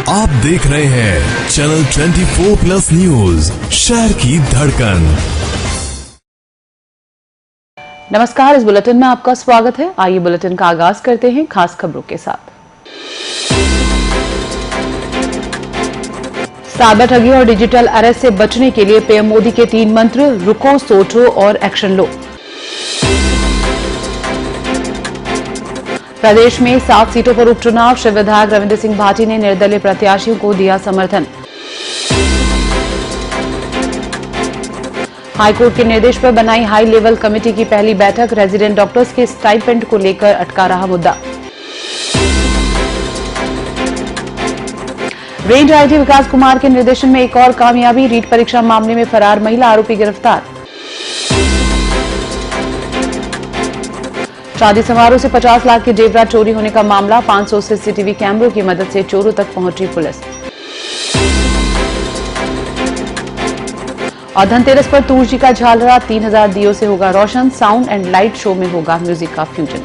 आप देख रहे हैं चैनल 24+ न्यूज, शहर की धड़कन। नमस्कार, इस बुलेटिन में आपका स्वागत है। आइए बुलेटिन का आगाज करते हैं खास खबरों के साथ। साइबर ठगी और डिजिटल अरेस्ट से बचने के लिए पीएम मोदी के 3 मंत्र, रुको, सोचो और एक्शन लो। प्रदेश में 7 सीटों पर उपचुनाव, शिव विधायक रविंद्र सिंह भाटी ने निर्दलीय प्रत्याशियों को दिया समर्थन। हाईकोर्ट के निर्देश पर बनाई हाई लेवल कमेटी की पहली बैठक, रेजिडेंट डॉक्टर्स के स्टाइपेंड को लेकर अटका रहा मुद्दा। रेंज आईजी विकास कुमार के निर्देशन में एक और कामयाबी, रीट परीक्षा मामले में फरार महिला आरोपी गिरफ्तार। शादी समारोह से 50 लाख के जेवरात चोरी होने का मामला, 500 सीसीटीवी कैमरों की मदद से चोरों तक पहुंची पुलिस। और धनतेरस पर तूर्जी का झालरा, 3000 दियों से होगा रोशन, साउंड एंड लाइट शो में होगा म्यूजिक का फ्यूजन।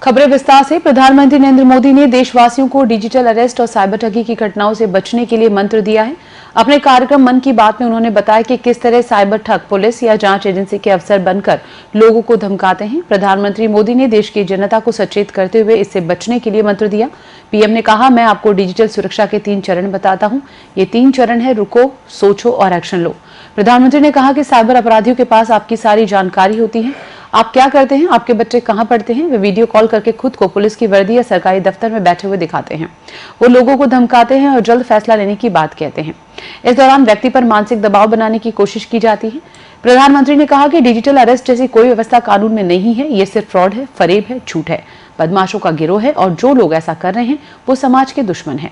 खबरें विस्तार से। प्रधानमंत्री नरेंद्र मोदी ने देशवासियों को डिजिटल अरेस्ट और साइबर ठगी की घटनाओं से बचने के लिए मंत्र दिया है। अपने कार्यक्रम मन की बात में उन्होंने बताया कि किस तरह साइबर ठग पुलिस या जांच एजेंसी के अफसर बनकर लोगों को धमकाते हैं। प्रधानमंत्री मोदी ने देश की जनता को सचेत करते हुए इससे बचने के लिए मंत्र दिया। पीएम ने कहा, मैं आपको डिजिटल सुरक्षा के 3 चरण बताता हूं। ये 3 चरण है, रुको, सोचो और एक्शन लो। प्रधानमंत्री ने कहा कि साइबर अपराधियों के पास आपकी सारी जानकारी होती है। आप क्या करते हैं, आपके बच्चे कहां पढ़ते हैं, वे वीडियो कॉल करके खुद को पुलिस की वर्दी या सरकारी दफ्तर में बैठे हुए दिखाते हैं। वो लोगों को धमकाते हैं और जल्द फैसला लेने की बात कहते हैं। इस दौरान व्यक्ति पर मानसिक दबाव बनाने की कोशिश की जाती है। प्रधानमंत्री ने कहा कि डिजिटल अरेस्ट जैसी कोई व्यवस्था कानून में नहीं है। ये सिर्फ फ्रॉड है, फरेब है, झूठ है, बदमाशों का गिरोह है और जो लोग ऐसा कर रहे हैं वो समाज के दुश्मन है।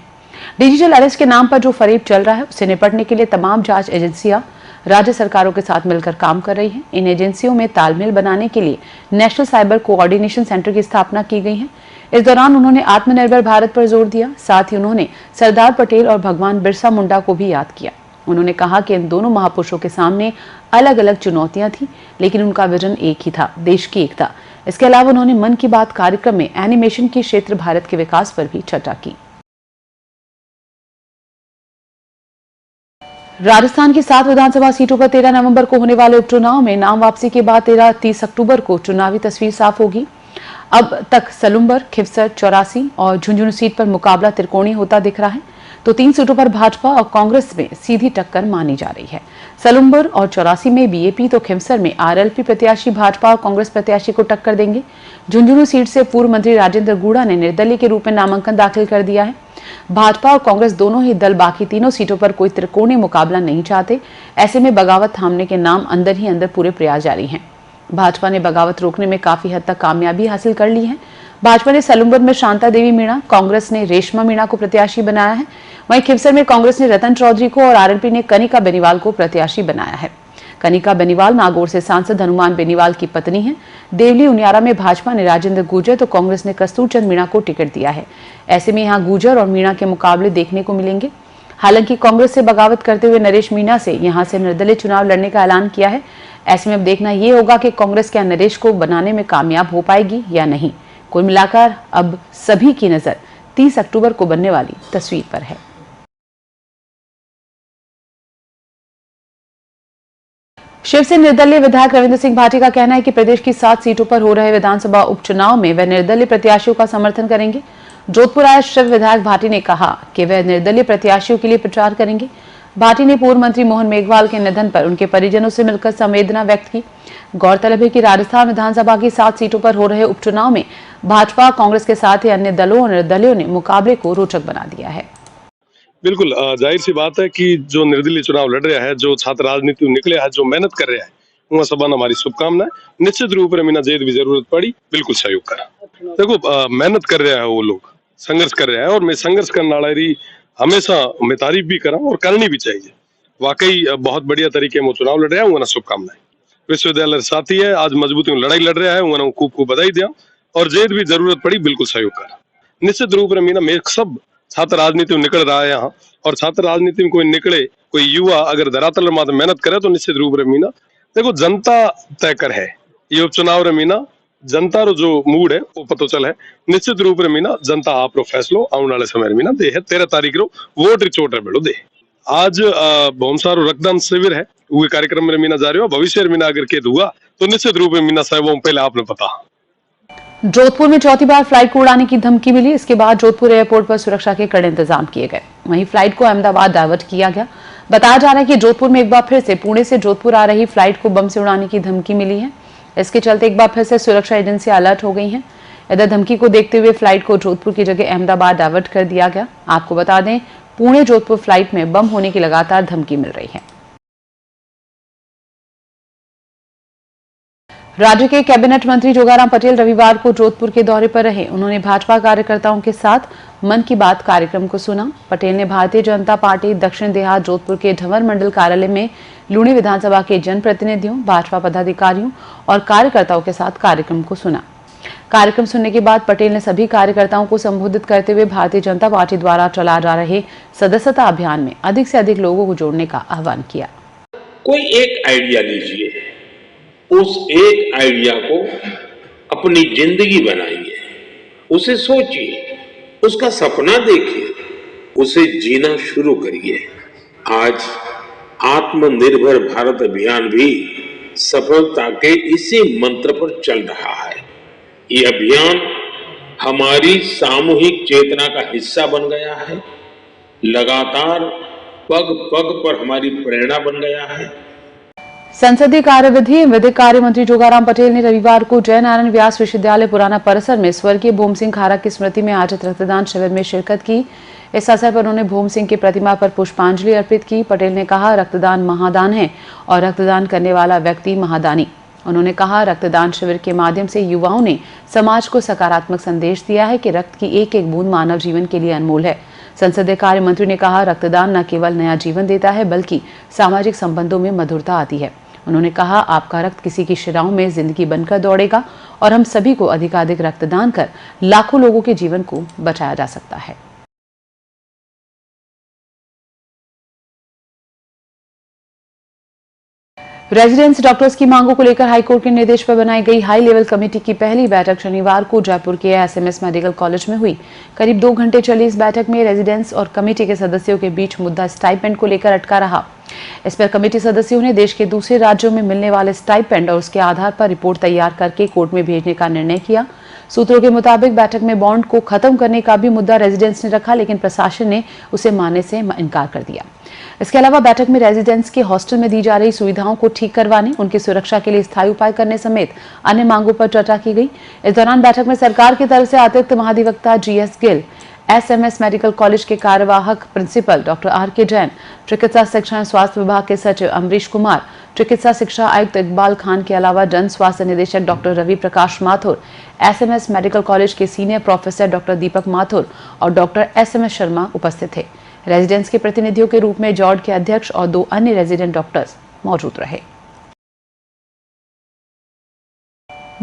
डिजिटल अरेस्ट के नाम पर जो फरेब चल रहा है उससे निपटने के लिए तमाम जांच एजेंसियां राज्य सरकारों के साथ मिलकर काम कर रही हैं। इन एजेंसियों में तालमेल बनाने के लिए नेशनल साइबर कोऑर्डिनेशन सेंटर की स्थापना की गई है। इस दौरान उन्होंने आत्मनिर्भर भारत पर जोर दिया। साथ ही उन्होंने सरदार पटेल और भगवान बिरसा मुंडा को भी याद किया। उन्होंने कहा कि इन दोनों महापुरुषों के सामने अलग अलग चुनौतियां थी, लेकिन उनका विजन एक ही था, देश की एकता। इसके अलावा उन्होंने मन की बात कार्यक्रम में एनिमेशन के क्षेत्र भारत के विकास पर भी चर्चा की। राजस्थान की 7 विधानसभा सीटों पर 13 नवंबर को होने वाले उपचुनाव में नाम वापसी के बाद 30 अक्टूबर को चुनावी तस्वीर साफ होगी। अब तक सलुम्बर, खिवसर, चौरासी और झुंझुनू सीट पर मुकाबला त्रिकोणीय होता दिख रहा है, तो 3 सीटों पर भाजपा और कांग्रेस में सीधी टक्कर मानी जा रही है। सलुम्बर और चौरासी में बीएपी तो खिवसर में आरएलपी प्रत्याशी भाजपा और कांग्रेस प्रत्याशी को टक्कर देंगे। झुंझुनू सीट से पूर्व मंत्री राजेंद्र गुड़ा ने निर्दलीय के रूप में नामांकन दाखिल कर दिया है। भाजपा और कांग्रेस दोनों ही दल बाकी तीनों सीटों पर कोई त्रिकोणीय मुकाबला नहीं चाहते। ऐसे में बगावत थामने के नाम अंदर ही अंदर पूरे प्रयास जारी हैं। भाजपा ने बगावत रोकने में काफी हद तक कामयाबी हासिल कर ली है। भाजपा ने सलुम्बर में शांता देवी मीणा, कांग्रेस ने रेशमा मीणा को प्रत्याशी बनाया है। वहीं खिवसर में कांग्रेस ने रतन चौधरी को और आरएलपी ने कनिका बेनीवाल को प्रत्याशी बनाया है। कनिका बेनीवाल नागौर से सांसद हनुमान बेनीवाल की पत्नी है। देवली उनियारा में भाजपा ने राजेंद्र गुर्जर तो कांग्रेस ने कस्तूरचंद मीणा को टिकट दिया है। ऐसे में यहां गुर्जर और मीणा के मुकाबले देखने को मिलेंगे। हालांकि कांग्रेस से बगावत करते हुए नरेश मीणा से यहां से निर्दलीय चुनाव लड़ने का ऐलान किया है। ऐसे में अब देखना यह होगा कि कांग्रेस क्या नरेश को बनाने में कामयाब हो पाएगी या नहीं। कुल मिलाकर अब सभी की नजर 30 अक्टूबर को बनने वाली तस्वीर पर है। शिव से निर्दलीय विधायक रविंद्र सिंह भाटी का कहना है कि प्रदेश की 7 सीटों पर हो रहे विधानसभा उपचुनाव में वे निर्दलीय प्रत्याशियों का समर्थन करेंगे। जोधपुर आए शिव विधायक भाटी ने कहा कि वे निर्दलीय प्रत्याशियों के लिए प्रचार करेंगे। भाटी ने पूर्व मंत्री मोहन मेघवाल के निधन पर उनके परिजनों से मिलकर संवेदना व्यक्त की। गौरतलब है कि राजस्थान विधानसभा की 7 सीटों पर हो रहे उपचुनाव में भाजपा, कांग्रेस के साथ ही अन्य दलों और निर्दलियों ने मुकाबले को रोचक बना दिया है। बिल्कुल जाहिर सी बात है कि जो निर्दलीय चुनाव लड़ रहा है, जो छात्र राजनीति में निकले है, जो मेहनत कर रहा है, वहाँ सबन हमारी शुभकामनाएं। निश्चित रूप में मीना जेद भी जरूरत पड़ी बिल्कुल सहयोग करा। देखो मेहनत कर रहा है, वो लोग संघर्ष कर रहे हैं और मैं संघर्ष करने वाली हमेशा मैं तारीफ भी करा और करनी भी चाहिए। वाकई बहुत बढ़िया तरीके में चुनाव लड़ रहा है, उन्हें शुभकामनाएं। विश्वविद्यालय साथी है, आज मजबूती में लड़ाई लड़ रहा है, उन्हें खूब खूब बधाई दिया और जेद भी जरूरत पड़ी बिल्कुल सहयोग करा। निश्चित रूप में मीना में सब छात्र राजनीति में निकल रहा है यहाँ, और छात्र राजनीति में कोई निकले, कोई युवा अगर धरातल में मेहनत करे तो निश्चित रूप में मीना देखो जनता तय कर है ये उपचुनाव रे मीना जनता रो जो मूड है वो पतो चल है। निश्चित रूप रे मीना जनता आप रो फैसलो आने वाले समय मीना दे है 13 तारीख रो वोट री चोट रे बेड़ो दे। आज बहुत सारो रक्तदान शिविर है वो कार्यक्रम में मीना जा रही हो। भविष्य मीना अगर केद हुआ तो निश्चित रूप में मीना साहब पहले आपने पता। जोधपुर में चौथी बार फ्लाइट को उड़ाने की धमकी मिली। इसके बाद जोधपुर एयरपोर्ट पर सुरक्षा के कड़े इंतजाम किए गए। वहीं फ्लाइट को अहमदाबाद डायवर्ट किया गया। बताया जा रहा है कि जोधपुर में एक बार फिर से पुणे से जोधपुर आ रही फ्लाइट को बम से उड़ाने की धमकी मिली है। इसके चलते एक बार फिर से सुरक्षा एजेंसियां अलर्ट हो गई हैं। इधर धमकी को देखते हुए फ्लाइट को जोधपुर की जगह अहमदाबाद डायवर्ट कर दिया गया। आपको बता दें, पुणे जोधपुर फ्लाइट में बम होने की लगातार धमकी मिल रही है। राज्य के कैबिनेट मंत्री जोगाराम पटेल रविवार को जोधपुर के दौरे पर रहे। उन्होंने भाजपा कार्यकर्ताओं के साथ मन की बात कार्यक्रम को सुना। पटेल ने भारतीय जनता पार्टी दक्षिण देहात जोधपुर के ढंवर मंडल कार्यालय में लूणी विधानसभा के जनप्रतिनिधियों, भाजपा पदाधिकारियों और कार्यकर्ताओं के साथ कार्यक्रम को सुना। कार्यक्रम सुनने के बाद पटेल ने सभी कार्यकर्ताओं को संबोधित करते हुए भारतीय जनता पार्टी द्वारा चलाए जा रहे सदस्यता अभियान में अधिक से अधिक लोगों को जोड़ने का आह्वान किया। कोई एक आइडिया लीजिए, उस एक आइडिया को अपनी जिंदगी बनाइए, उसे सोचिए, उसका सपना देखिए, उसे जीना शुरू करिए। आज आत्मनिर्भर भारत अभियान भी सफलता के इसी मंत्र पर चल रहा है। ये अभियान हमारी सामूहिक चेतना का हिस्सा बन गया है, लगातार पग पग पर हमारी प्रेरणा बन गया है। संसदीय कार्यविधि एवं विधिक कार्य मंत्री जोगाराम पटेल ने रविवार को जय नारायण व्यास विश्वविद्यालय पुराना परिसर में स्वर्गीय भूम सिंह खारा की स्मृति में आयोजित रक्तदान शिविर में शिरकत की। इस अवसर पर उन्होंने भूम सिंह की प्रतिमा पर पुष्पांजलि अर्पित की। पटेल ने कहा, रक्तदान महादान है और रक्तदान करने वाला व्यक्ति महादानी। उन्होंने कहा, रक्तदान शिविर के माध्यम से युवाओं ने समाज को सकारात्मक संदेश दिया है कि रक्त की एक एक बूंद मानव जीवन के लिए अनमोल है। संसदीय कार्य मंत्री ने कहा, रक्तदान न केवल नया जीवन देता है बल्कि सामाजिक संबंधों में मधुरता आती है। उन्होंने कहा, आपका रक्त किसी की शिराओं में जिंदगी बनकर दौड़ेगा और हम सभी को अधिकाधिक रक्तदान कर लाखों लोगों के जीवन को बचाया जा सकता है। रेजिडेंस डॉक्टर्स की मांगों को लेकर हाईकोर्ट के निर्देश पर बनाई गई हाई लेवल कमेटी की पहली बैठक शनिवार को जयपुर के एसएमएस मेडिकल कॉलेज में हुई। करीब 2 घंटे चली इस बैठक में रेजिडेंस और कमेटी के सदस्यों के बीच मुद्दा स्टाइपेंड को लेकर अटका रहा। इस पर कमेटी सदस्यों ने देश के दूसरे राज्यों में मिलने वाले स्टाइपेंड और उसके आधार पर रिपोर्ट तैयार करके कोर्ट में भेजने का निर्णय किया। सूत्रों के मुताबिक बैठक में बॉन्ड को खत्म करने का भी मुद्दा रेजिडेंस ने रखा, लेकिन प्रशासन ने उसे मानने से इनकार कर दिया। इसके अलावा बैठक में रेजिडेंट्स के हॉस्टल में दी जा रही सुविधाओं को ठीक करवाने, उनकी सुरक्षा के लिए स्थायी उपाय करने समेत अन्य मांगों पर चर्चा की गई। इस दौरान बैठक में सरकार की तरफ से अतिरिक्त महाधिवक्ता GS Gill, SMS medical college के कार्यवाहक प्रिंसिपल डॉक्टर आर.के. जैन, चिकित्सा शिक्षा स्वास्थ्य विभाग के सचिव अमरीश कुमार, चिकित्सा शिक्षा आयुक्त इकबाल खान के अलावा जन स्वास्थ्य निदेशक doctor Ravi Prakash Mathur, SMS medical college के सीनियर प्रोफेसर डॉक्टर दीपक माथुर और डॉक्टर एसएमएस शर्मा उपस्थित थे। रेजिडेंट्स के प्रतिनिधियों के रूप में जॉर्ड के अध्यक्ष और 2 अन्य रेजिडेंट डॉक्टर्स मौजूद रहे।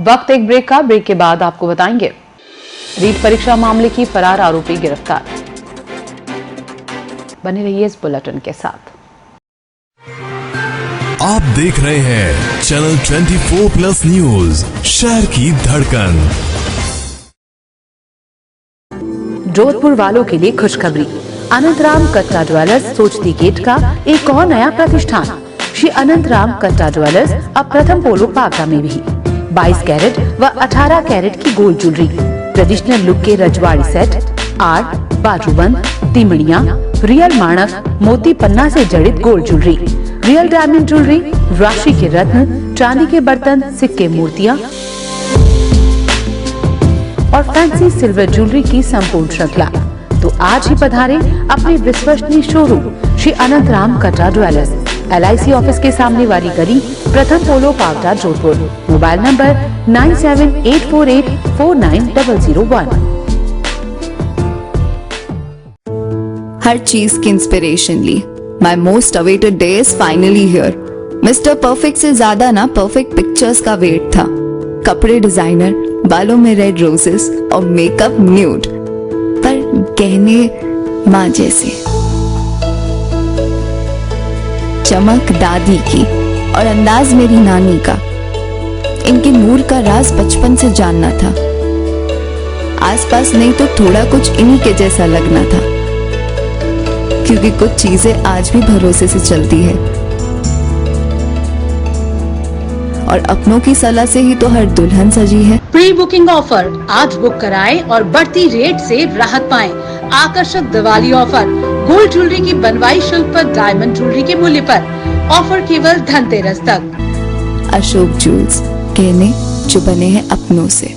वक्त एक ब्रेक का। ब्रेक के बाद आपको बताएंगे, रीट परीक्षा मामले की फरार आरोपी गिरफ्तार। बने रहिए इस बुलेटिन के साथ। आप देख रहे हैं चैनल 24+ न्यूज, शहर की धड़कन। जोधपुर वालों के लिए खुशखबरी। अनंतराम कट्टा ज्वेलर्स सोचती गेट का एक और नया प्रतिष्ठान। श्री अनंतराम कट्टा ज्वेलर्स अब प्रथम पोलो पावटा में भी 22 कैरेट व 18 कैरेट की गोल्ड ज्वेलरी, ट्रेडिशनल लुक के रजवाड़ी सेट, आर्ट, बाजूबंद, तिमड़िया, रियल माणक, मोती पन्ना से जड़ित gold jewellery, real diamond jewellery, राशि के रत्न, चांदी के बर्तन, सिक्के, मूर्तियाँ और फैंसी सिल्वर ज्वेलरी की संपूर्ण श्रृंखला। तो आज ही पधारें अपने विश्वसनीय शोरूम श्री अनंतराम कट्टा ज्वेलर्स, LIC ऑफिस के सामने वाली गली, प्रथम पोलो पावटा, जोधपुर। Mobile number 9784849001। हर चीज की इंस्पिरेशन ली। My most awaited day is finally here. Mister perfect से ज्यादा ना परफेक्ट पिक्चर्स का वेट था। कपड़े डिजाइनर, बालों में रेड रोजेस और मेकअप न्यूड, पर गहने माँ जैसे। चमक दादी की और अंदाज मेरी नानी का। इनके नूर का राज बचपन से जानना था। आसपास नहीं तो थोड़ा कुछ इन्हीं के जैसा लगना था, क्योंकि कुछ चीजें आज भी भरोसे से चलती है और अपनों की सलाह से ही तो हर दुल्हन सजी है। प्री बुकिंग ऑफर, आज बुक कराएं और बढ़ती रेट से राहत पाएं। आकर्षक दिवाली ऑफर, गोल्ड ज्वेलरी की बनवाई शुल्क पर डायमंड ज्वेलरी के मूल्य पर। ऑफर केवल धनतेरस तक। अशोक ज्वेल्स, गहने जो बने हैं अपनों से।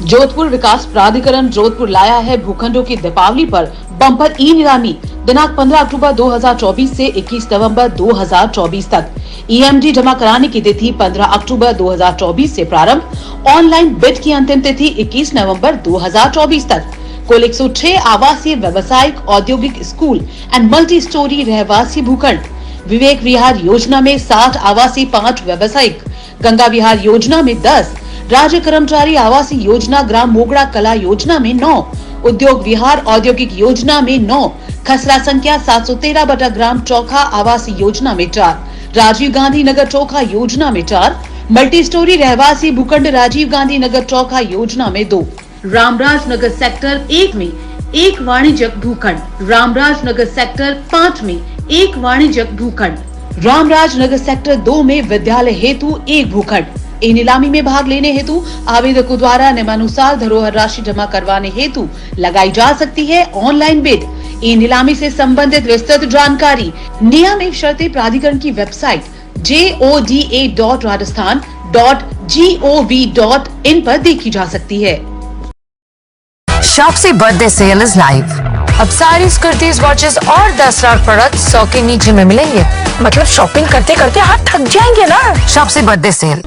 जोधपुर विकास प्राधिकरण जोधपुर लाया है भूखंडों की दीपावली पर बम्पर ई नीलामी। दिनांक 15 अक्टूबर 2024 से 21 नवंबर 2024 तक। ईएमडी जमा कराने की तिथि 15 अक्टूबर 2024 से प्रारंभ। ऑनलाइन बिड की अंतिम तिथि 21 नवंबर 2024 तक। कुल 106 आवासीय, व्यावसायिक, औद्योगिक, स्कूल एंड मल्टी स्टोरी रहवासी भूखंड। विवेक विहार योजना में 60 आवासीय, 5 व्यावसायिक। गंगा विहार योजना में 10, राज्य कर्मचारी आवासीय योजना, ग्राम मोगड़ा कला योजना में 9, उद्योग विहार औद्योगिक योजना में 9, खसरा संख्या 713 बटा ग्राम चौखा आवासीय योजना में 4, राजीव गांधी नगर चौखा योजना में 4, मल्टी स्टोरी रहवासी भूखंड राजीव गांधी नगर चौखा योजना में 2, रामराज नगर सेक्टर 1 में 1 वाणिज्यिक भूखंड, रामराज नगर सेक्टर 5 में 1 वाणिज्यिक भूखंड, रामराज नगर सेक्टर 2 में विद्यालय हेतु 1 भूखंड। ई नीलामी में भाग लेने हेतु आवेदकों द्वारा नियमानुसार धरोहर राशि जमा करवाने हेतु लगाई जा सकती है ऑनलाइन बिड। ई नीलामी से संबंधित विस्तृत जानकारी नियम एवं शर्तें प्राधिकरण की वेबसाइट joda.rajasthan.gov.in पर देखी जा सकती है। Shopsy birthday sale is live. अब सारीज, कुर्तीज, वॉचेस और 10 लाख प्रोडक्ट 100 के नीचे में मिलेंगे। मतलब शॉपिंग करते करते हाथ थक जाएंगे ना। Shopsy birthday sale.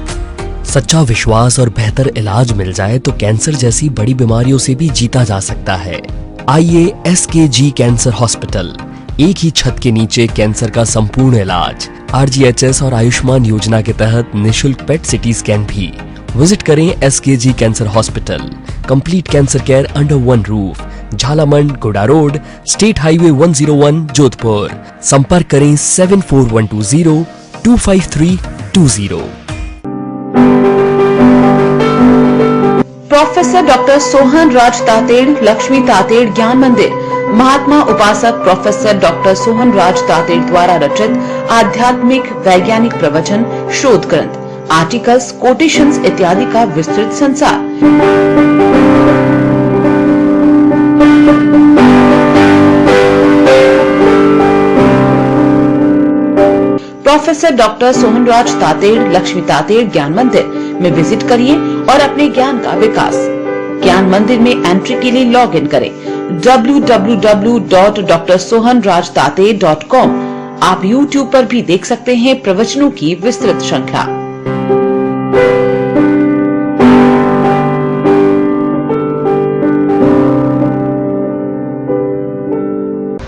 सच्चा विश्वास और बेहतर इलाज मिल जाए तो कैंसर जैसी बड़ी बीमारियों से भी जीता जा सकता है। आइए SKG कैंसर हॉस्पिटल, एक ही छत के नीचे कैंसर का संपूर्ण इलाज। RGHS और आयुष्मान योजना के तहत निशुल्क पेट सिटी स्कैन भी। विजिट करें SKG cancer hospital, complete cancer care under one roof, Jhalamand, गोडा रोड, स्टेट हाईवे 101, जोधपुर। संपर्क करें 7412025320। प्रोफेसर डॉक्टर सोहन राज तातेड़, लक्ष्मी तातेड़ ज्ञान मंदिर। महात्मा उपासक प्रोफेसर डॉक्टर सोहन राज तातेड़ द्वारा रचित आध्यात्मिक वैज्ञानिक प्रवचन, शोध ग्रंथ, आर्टिकल्स, कोटेशंस इत्यादि का विस्तृत संसार। प्रोफेसर डॉक्टर सोहन राज तातेड़, लक्ष्मी तातेड़ ज्ञान मंदिर में विजिट करिए और अपने ज्ञान का विकास। ज्ञान मंदिर में एंट्री के लिए लॉग इन करें www.drsohanrajtate.com। आप YouTube पर भी देख सकते हैं प्रवचनों की विस्तृत श्रृंखला।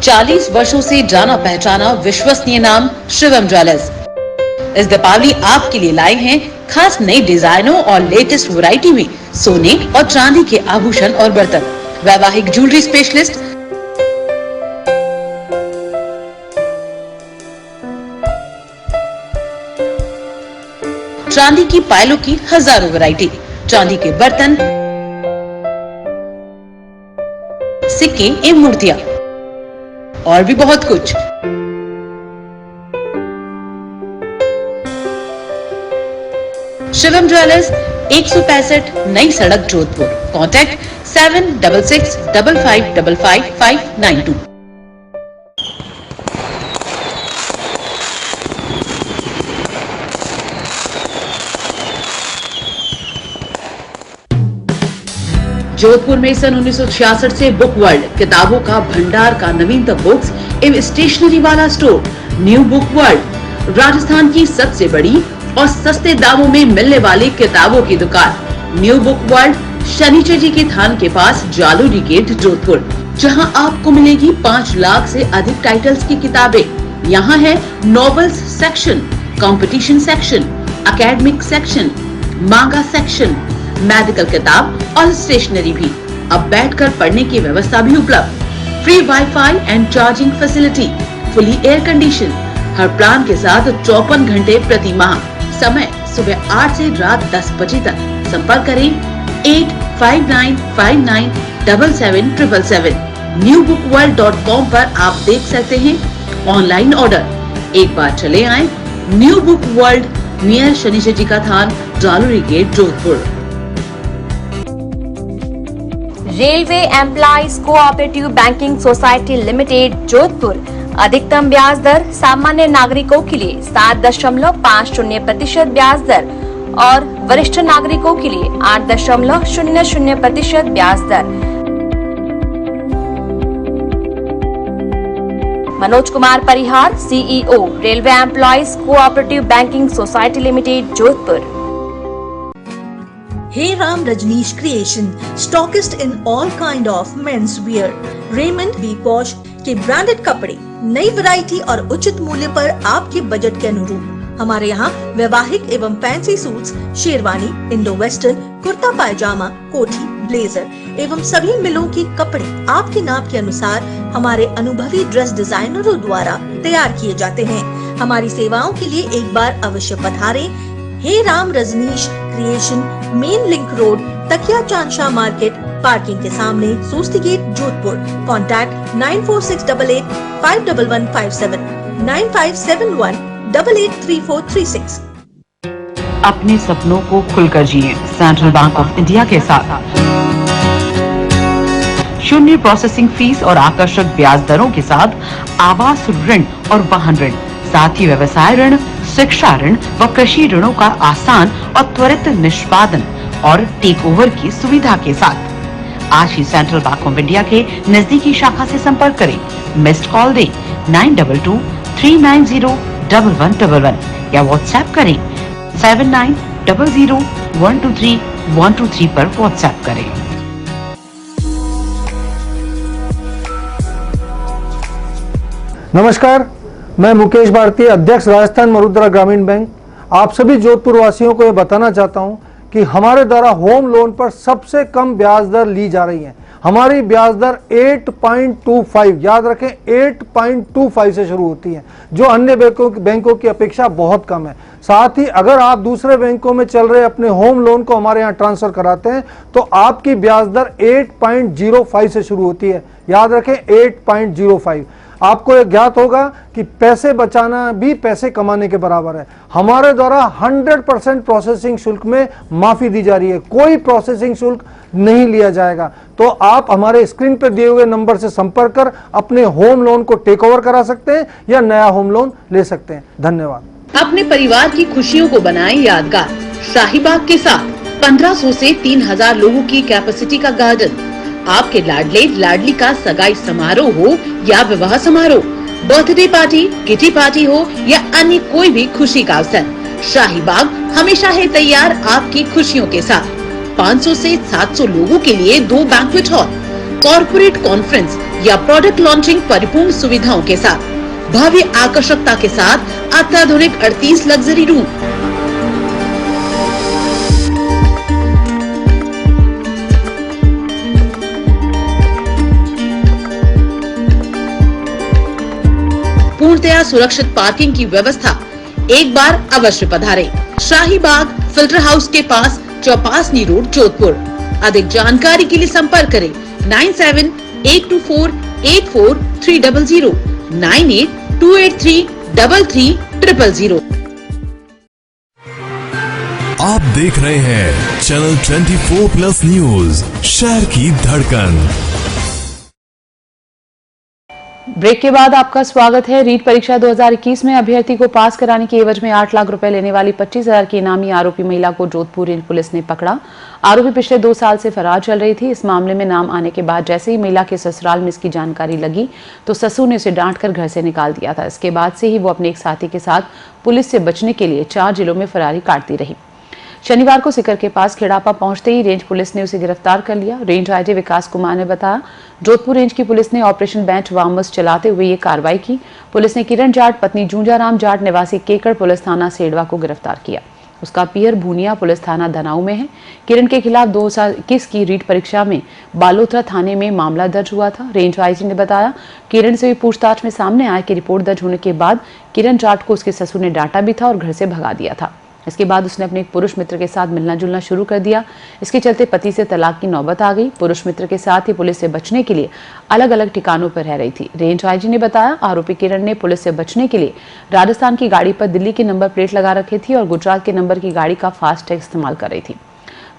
चालीस वर्षों से जाना पहचाना विश्वसनीय नाम शिवम ज्वेलर्स इस दीपावली आपके लिए लाए हैं खास नई डिजाइनों और लेटेस्ट वैरायटी में सोने और चांदी के आभूषण और बर्तन। वैवाहिक ज्वेलरी स्पेशलिस्ट चांदी की पायलों की हजारों वैरायटी, चांदी के बर्तन, सिक्के एवं मूर्तियां और भी बहुत कुछ। शिवम ज्वेलर्स 165 नई सड़क जोधपुर। कॉन्टैक्ट 7665555592। जोधपुर में सन 1966 से बुक वर्ल्ड किताबों का भंडार का नवीनतम बुक्स एवं स्टेशनरी वाला store new book world, Rajasthan की सबसे बड़ी और सस्ते दामों में मिलने वाली किताबों की दुकान न्यू बुक वर्ल्ड, शनिचर जी के थान के पास, जालोरी गेट, जोधपुर, जहां आपको मिलेगी 5 लाख से अधिक टाइटल्स की किताबें। यहाँ है novels section, competition section, academic section, मांगा सेक्शन, मेडिकल किताब और स्टेशनरी भी। अब बैठकर पढ़ने की व्यवस्था भी उपलब्ध। Free wifi and charging facility, fully air condition, her plan के साथ 54 घंटे प्रति माह। समय सुबह 8 से रात 10 बजे तक। संपर्क करें 8595977777। newbookworld.com पर आप देख सकते हैं ऑनलाइन ऑर्डर। एक बार चले आए new book world, near Shani ji का थान, Jalori gate, Jodhpur. Railway employees cooperative banking society limited, Jodhpur. अधिकतम ब्याज दर सामान्य नागरिकों के लिए 7.50% ब्याज दर और वरिष्ठ नागरिकों के लिए 8.00% ब्याज दर। Manoj Kumar Parihar, CEO, railway employees cooperative banking society limited, Jodhpur. Hey Ram Rajneesh Creation, stockist in all kind of men's wear, Raymond, Be Posh के ब्रांडेड कपड़े, नई वैरायटी और उचित मूल्य पर आपके बजट के अनुरूप। हमारे यहाँ वैवाहिक एवं fancy suits, sherwani, Indo western, kurta pyjama, कोठी, ब्लेजर एवं सभी मिलों की कपड़े आपके नाप के अनुसार हमारे अनुभवी ड्रेस डिजाइनरों द्वारा तैयार किए जाते हैं। हमारी सेवाओं के लिए एक बार अवश्य पधारें। Hey Ram Rajneesh creation, main link road, Takiya Chandshah market, parking के सामने, सोस्ती गेट, जोधपुर। कॉन्टैक्ट 9468551157, 9571883436। अपने सपनों को खुलकर जिए सेंट्रल बैंक ऑफ इंडिया के साथ। शून्य प्रोसेसिंग फीस और आकर्षक ब्याज दरों के साथ आवास ऋण और वाहन ऋण, साथ ही व्यवसाय ऋण, शिक्षा ऋण व कृषि ऋणों का आसान और त्वरित निष्पादन और टेक ओवर की सुविधा के साथ। आज ही सेंट्रल बैंक ऑफ इंडिया के नजदीकी शाखा से संपर्क करें। मिस्ड कॉल दें 9223901111 या व्हाट्सएप करें 7900123123 पर व्हाट्सएप करें। नमस्कार, मैं मुकेश भारती, अध्यक्ष राजस्थान मरुद्रा ग्रामीण बैंक। आप सभी जोधपुर वासियों को ये बताना चाहता हूं कि हमारे द्वारा होम लोन पर सबसे कम ब्याज दर ली जा रही है। हमारी ब्याज दर 8.25, याद रखें 8.25 से शुरू होती है, जो अन्य बैंकों की अपेक्षा बहुत कम है। साथ ही अगर आप दूसरे बैंकों में चल रहे अपने होम लोन को हमारे यहाँ ट्रांसफर कराते हैं तो आपकी ब्याज दर 8.05 से शुरू होती है, याद रखें 8.05। आपको यह ज्ञात होगा कि पैसे बचाना भी पैसे कमाने के बराबर है। हमारे द्वारा 100% प्रोसेसिंग शुल्क में माफी दी जा रही है, कोई प्रोसेसिंग शुल्क नहीं लिया जाएगा। तो आप हमारे स्क्रीन पर दिए हुए नंबर से संपर्क कर अपने होम लोन को टेक ओवर करा सकते हैं या नया होम लोन ले सकते हैं। धन्यवाद। अपने परिवार की खुशियों को बनाएं यादगार। शाहीबाग के साथ 1500 से 3000 लोगों की कैपेसिटी का गार्डन। आपके लाडले लाडली का सगाई समारोह हो या विवाह समारोह, बर्थडे पार्टी, किटी पार्टी हो या अन्य कोई भी खुशी का अवसर, शाहीबाग हमेशा है तैयार आपकी खुशियों के साथ। 500 से 700 लोगों के लिए 2 बैंक्वेट हॉल, कॉर्पोरेट कॉन्फ्रेंस या प्रोडक्ट लॉन्चिंग परिपूर्ण सुविधाओं के साथ, भव्य आकर्षकता के साथ अत्याधुनिक 38 लग्जरी रूम। पूर्णतया सुरक्षित पार्किंग की व्यवस्था। एक बार अवश्य पधारें। शाहीबाग फिल्टर हाउस के पास, चौपासनी रोड, जोधपुर। अधिक जानकारी के लिए संपर्क करें 9782484300, 9828333300। आप देख रहे हैं चैनल 24+ न्यूज, शहर की धड़कन। ब्रेक के बाद आपका स्वागत है। रीट परीक्षा 2021 में अभ्यर्थी को पास कराने की एवज में 8 लाख रुपए लेने वाली 25,000 की इनामी आरोपी महिला को जोधपुर रेंज पुलिस ने पकड़ा। आरोपी पिछले 2 साल से फरार चल रही थी। इस मामले में नाम आने के बाद जैसे ही महिला के ससुराल में इसकी जानकारी लगी तो ससुर ने उसे डांटकर घर से निकाल दिया था। इसके बाद से ही वो अपने एक साथी के साथ पुलिस से बचने के लिए 4 जिलों में फरारी काटती रही। शनिवार को सिकर के पास खेड़ापा पहुंचते ही रेंज पुलिस ने उसे गिरफ्तार कर लिया। रेंज आईजी विकास कुमार ने बताया, जोधपुर रेंज की पुलिस ने ऑपरेशन बेंच वामस चलाते हुए ये कार्रवाई की। पुलिस ने किरण जाट पत्नी जूंजाराम जाट निवासी केकड़ पुलिस थाना सेडवा को गिरफ्तार किया। उसका पियर भूनिया पुलिस थाना धनाऊ में है। किरण के खिलाफ 2021 की रीट परीक्षा में बालोतरा थाने में मामला दर्ज हुआ था। रेंज आईजी ने बताया, किरण से हुई पूछताछ में सामने आया कि रिपोर्ट दर्ज होने के बाद किरण जाट को उसके ससुर ने डांटा भी था और घर से भगा दिया था। इसके बाद उसने अपने एक पुरुष मित्र के साथ मिलना जुलना शुरू कर दिया। इसके चलते पति से तलाक की नौबत आ गई। पुरुष मित्र के साथ ही पुलिस से बचने के लिए अलग अलग ठिकानों पर रह रही थी। रेंज आईजी ने बताया, आरोपी किरण ने पुलिस से बचने के लिए राजस्थान की गाड़ी पर दिल्ली की नंबर प्लेट लगा रखी थी और गुजरात के नंबर की गाड़ी का फास्ट टैग इस्तेमाल कर रही थी।